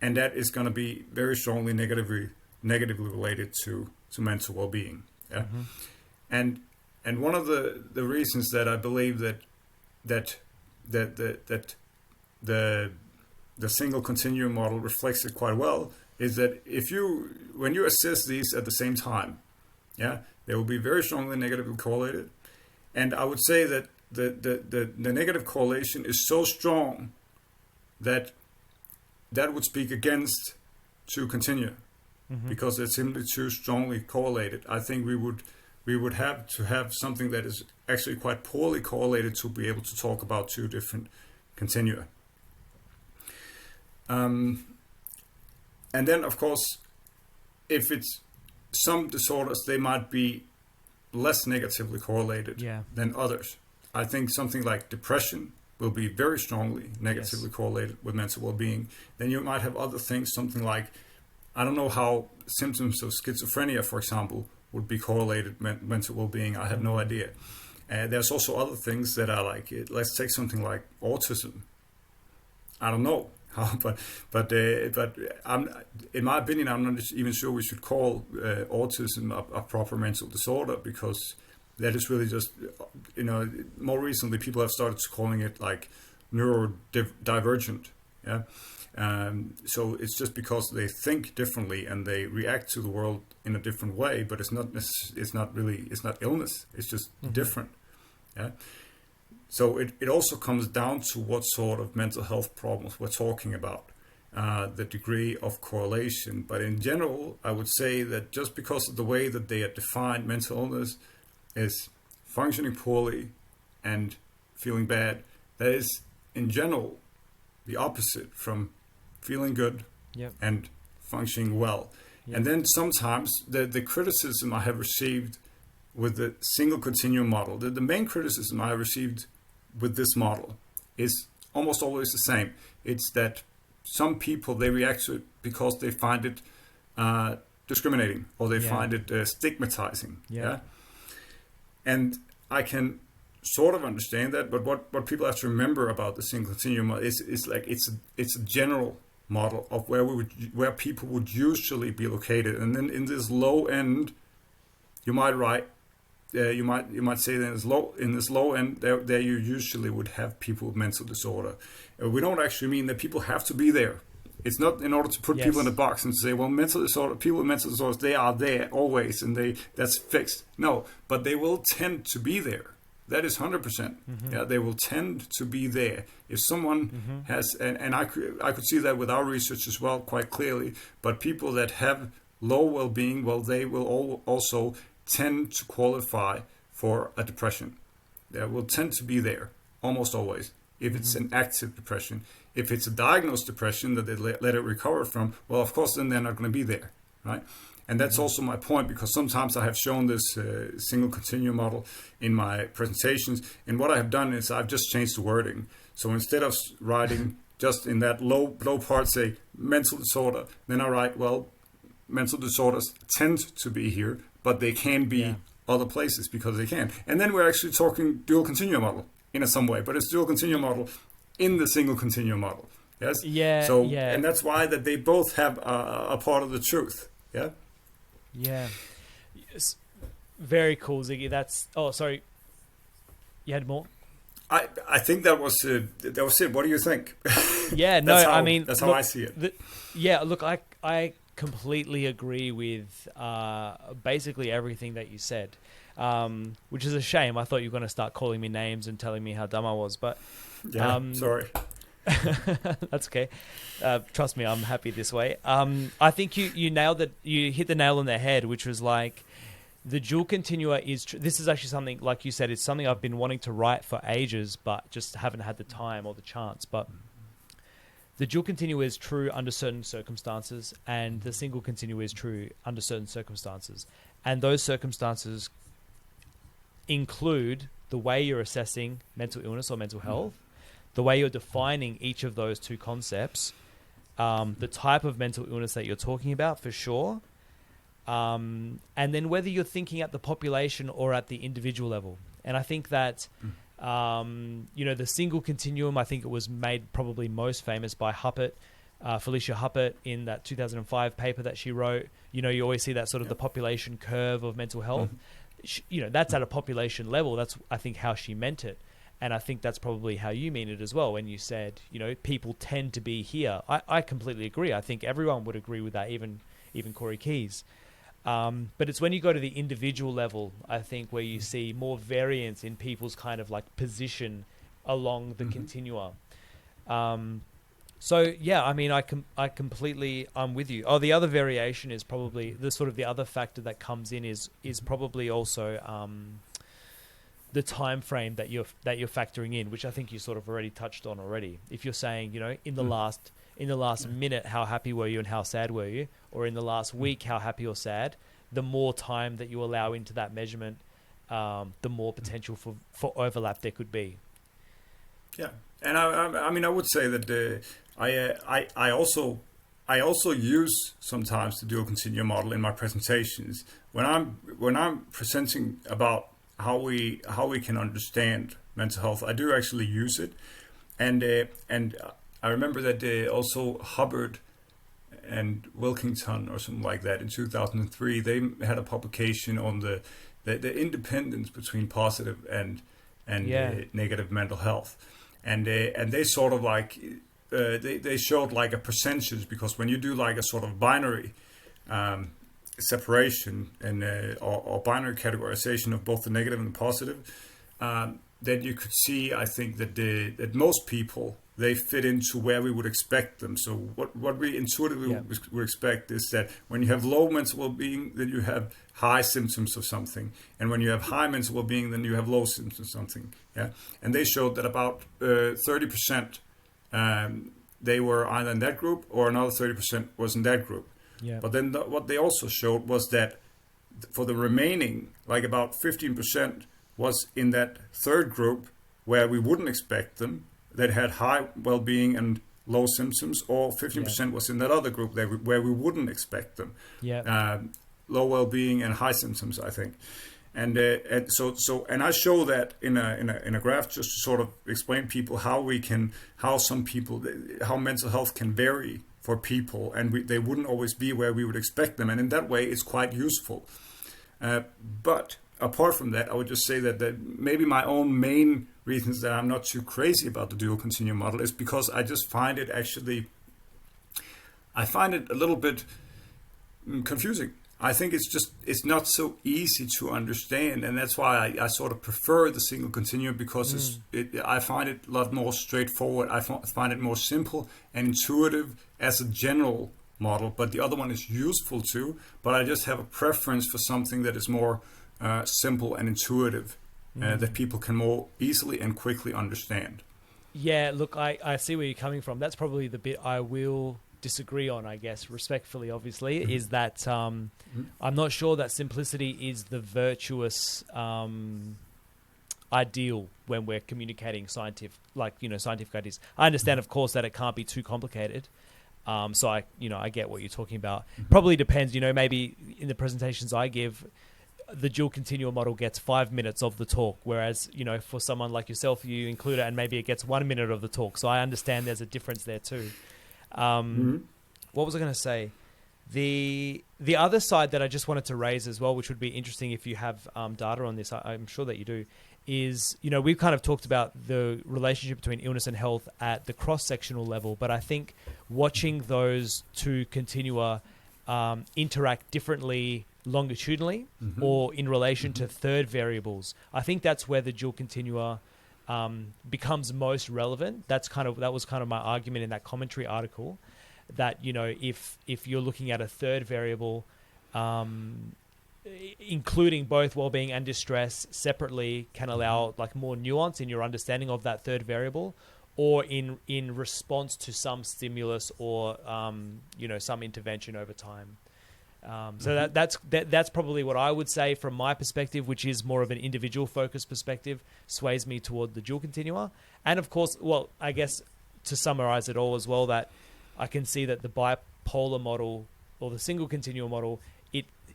and that is gonna be very strongly negatively related to mental well-being. Yeah? Mm-hmm. And one of the reasons that I believe that the single continuum model reflects it quite well is that when you assess these at the same time, yeah, they will be very strongly negatively correlated. And I would say that the negative correlation is so strong that would speak against to continue, because they're simply too strongly correlated. I think we would have to have something that is actually quite poorly correlated to be able to talk about two different continua. And then, of course, if it's some disorders, they might be less negatively correlated than others. I think something like depression will be very strongly negatively correlated with mental well-being. Then you might have other things, something like, I don't know how symptoms of schizophrenia, for example, would be correlated with mental well-being. I have no idea. There's also other things that are like, let's take something like autism. I don't know. But in my opinion, I'm not even sure we should call autism a proper mental disorder, because that is really just, more recently people have started calling it like neurodivergent. Yeah. So it's just because they think differently and they react to the world in a different way, but it's not illness. It's just different. Yeah. So it also comes down to what sort of mental health problems we're talking about, the degree of correlation. But in general, I would say that just because of the way that they are defined, mental illness is functioning poorly and feeling bad. That is, in general, the opposite from feeling good and functioning well. Yep. And then sometimes the criticism I have received with the single continuum model, the main criticism I have received with this model is almost always the same. It's that some people, they react to it because they find it discriminating, or they find it stigmatizing. Yeah. And I can sort of understand that, but what people have to remember about the single continuum is like it's a general model of where people would usually be located, and then in this low end, you might say that in this low end, there you usually would have people with mental disorder. We don't actually mean that people have to be there. It's not in order to put people in a box and say, well, people with mental disorders, they are there always, and that's fixed. No, but they will tend to be there. That is 100%. Yeah, they will tend to be there. If someone has, and I could see that with our research as well quite clearly. But people that have low well-being, well, they will also tend to qualify for a depression. They will tend to be there almost always if it's an active depression. If it's a diagnosed depression that they let it recover from, well, of course, then they're not going to be there, right? And that's also my point, because sometimes I have shown this single continuum model in my presentations, and what I have done is I've just changed the wording. So instead of writing just in that low part, say mental disorder, then I write, well, mental disorders tend to be here, but they can be other places because they can. And then we're actually talking dual continuum model in some way, but it's dual continuum model in the single continuum model. Yes. Yeah. So and that's why that they both have a part of the truth. Yeah. Yeah. Yes. Very cool, Ziggy. Oh, sorry. You had more? I think that was it. What do you think? Yeah. No. I mean, that's how I see it. Look, I completely agree with basically everything that you said, which is a shame. I thought you were going to start calling me names and telling me how dumb I was, but sorry. That's okay. Trust me, I'm happy this way. I think you nailed it. You hit the nail on the head, which was like the dual continua is. This is actually something, like you said, it's something I've been wanting to write for ages, but just haven't had the time or the chance. But the dual continua is true under certain circumstances, and the single continua is true under certain circumstances. And those circumstances include the way you're assessing mental illness or mental health, the way you're defining each of those two concepts, the type of mental illness that you're talking about for sure, and then whether you're thinking at the population or at the individual level. And I think that, the single continuum, I think it was made probably most famous by Felicia Huppert in that 2005 paper that she wrote. You always see that sort of the population curve of mental health. That's at a population level. That's, I think, how she meant it. And I think that's probably how you mean it as well when you said, people tend to be here. I completely agree. I think everyone would agree with that, even Corey Keyes. But it's when you go to the individual level, I think, where you see more variance in people's kind of like position along the continua. So yeah, I mean, I completely, I'm with you. Oh, the other variation is probably the other factor that comes in is probably also the time frame that you're factoring in, which I think you sort of already touched on already. If you're saying, in the last minute, how happy were you and how sad were you, or in the last week, how happy or sad, the more time that you allow into that measurement, the more potential for overlap there could be. Yeah, and I mean, I would say that I also use sometimes the dual continuum model in my presentations when I'm presenting about how we can understand mental health. I do actually use it, and I remember that also Hubbard and Wilkington or something like that in 2003, they had a publication on the independence between positive and negative mental health, and they sort of like they showed like a percentage, because when you do like a sort of binary separation and or binary categorization of both the negative and the positive, then you could see, I think, that most people, they fit into where we would expect them. So what we intuitively would expect is that when you have low mental well-being, then you have high symptoms of something, and when you have high mental well-being, then you have low symptoms of something. Yeah, and they showed that about 30% they were either in that group, or another 30% was in that group. Yeah. But then what they also showed was that for the remaining, like about 15% was in that third group where we wouldn't expect them, that had high well-being and low symptoms, or 15% was in that other group where we wouldn't expect them. Yeah. Low well-being and high symptoms, I think. And so I show that in a graph, just to sort of explain people how mental health can vary for people, and they wouldn't always be where we would expect them, and in that way it's quite useful. But apart from that, I would just say that maybe my own main reasons that I'm not too crazy about the dual continuum model is because I just find it a little bit confusing. I think it's not so easy to understand, and that's why I sort of prefer the single continuum, because I find it a lot more straightforward. I find it more simple and intuitive as a general model, but the other one is useful too. But I just have a preference for something that is more simple and intuitive, that people can more easily and quickly understand. Yeah, look, I see where you're coming from. That's probably the bit I will disagree on, I guess, respectfully, obviously, is that I'm not sure that simplicity is the virtuous ideal when we're communicating scientific ideas. I understand, of course, that it can't be too complicated. So I get what you're talking about. Probably depends, maybe in the presentations I give, the dual continuum model gets 5 minutes of the talk, whereas, for someone like yourself, you include it and maybe it gets 1 minute of the talk. So I understand there's a difference there too. What was I going to say? The other side that I just wanted to raise as well, which would be interesting if you have data on this, I'm sure that you do, is, we've kind of talked about the relationship between illness and health at the cross-sectional level, but I think watching those two continua interact differently longitudinally or in relation to third variables, I think that's where the dual continua becomes most relevant. That was kind of my argument in that commentary article, that if you're looking at a third variable, including both well-being and distress separately can allow like more nuance in your understanding of that third variable, or in response to some stimulus or some intervention over time. So that's probably what I would say from my perspective, which is more of an individual focused perspective, sways me toward the dual continua. And of course, well, I guess to summarize it all as well, that I can see that the bipolar model or the single continuum model,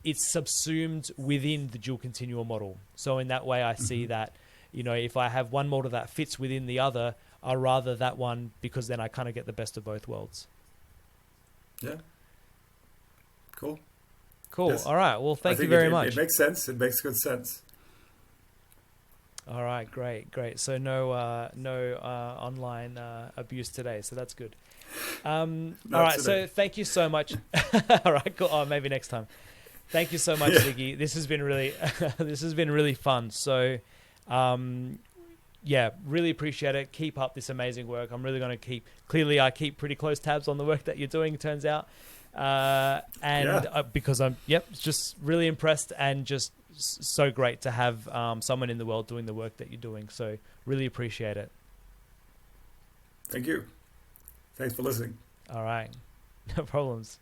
it's subsumed within the dual continuum model. So in that way, I see that, if I have one model that fits within the other, I'd rather that one, because then I kind of get the best of both worlds. Yeah. Cool. Yes. All right. Well, thank you very much. It makes sense. It makes good sense. All right. Great. So no online abuse today. So that's good. All right. Today. So thank you so much. All right. Cool. Oh, maybe next time. Thank you so much, Ziggy. This has been really fun. So, really appreciate it. Keep up this amazing work. I'm really going to I keep pretty close tabs on the work that you're doing, it turns out. Because I'm just really impressed, and just so great to have someone in the world doing the work that you're doing. So really appreciate it. Thank you. Thanks for listening. All right. No problems.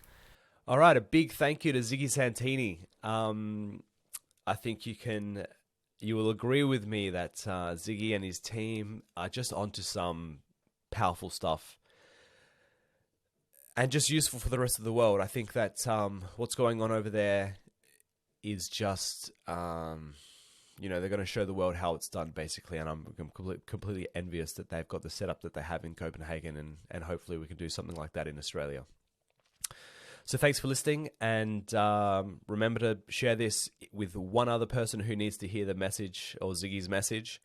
All right, a big thank you to Ziggi Santini. I think you will agree with me that Ziggy and his team are just onto some powerful stuff, and just useful for the rest of the world. I think that what's going on over there is just, they're going to show the world how it's done, basically, and I'm completely envious that they've got the setup that they have in Copenhagen, and hopefully we can do something like that in Australia. So thanks for listening, and remember to share this with one other person who needs to hear the message, or Ziggy's message.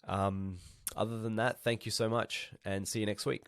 Other than that, thank you so much, and see you next week.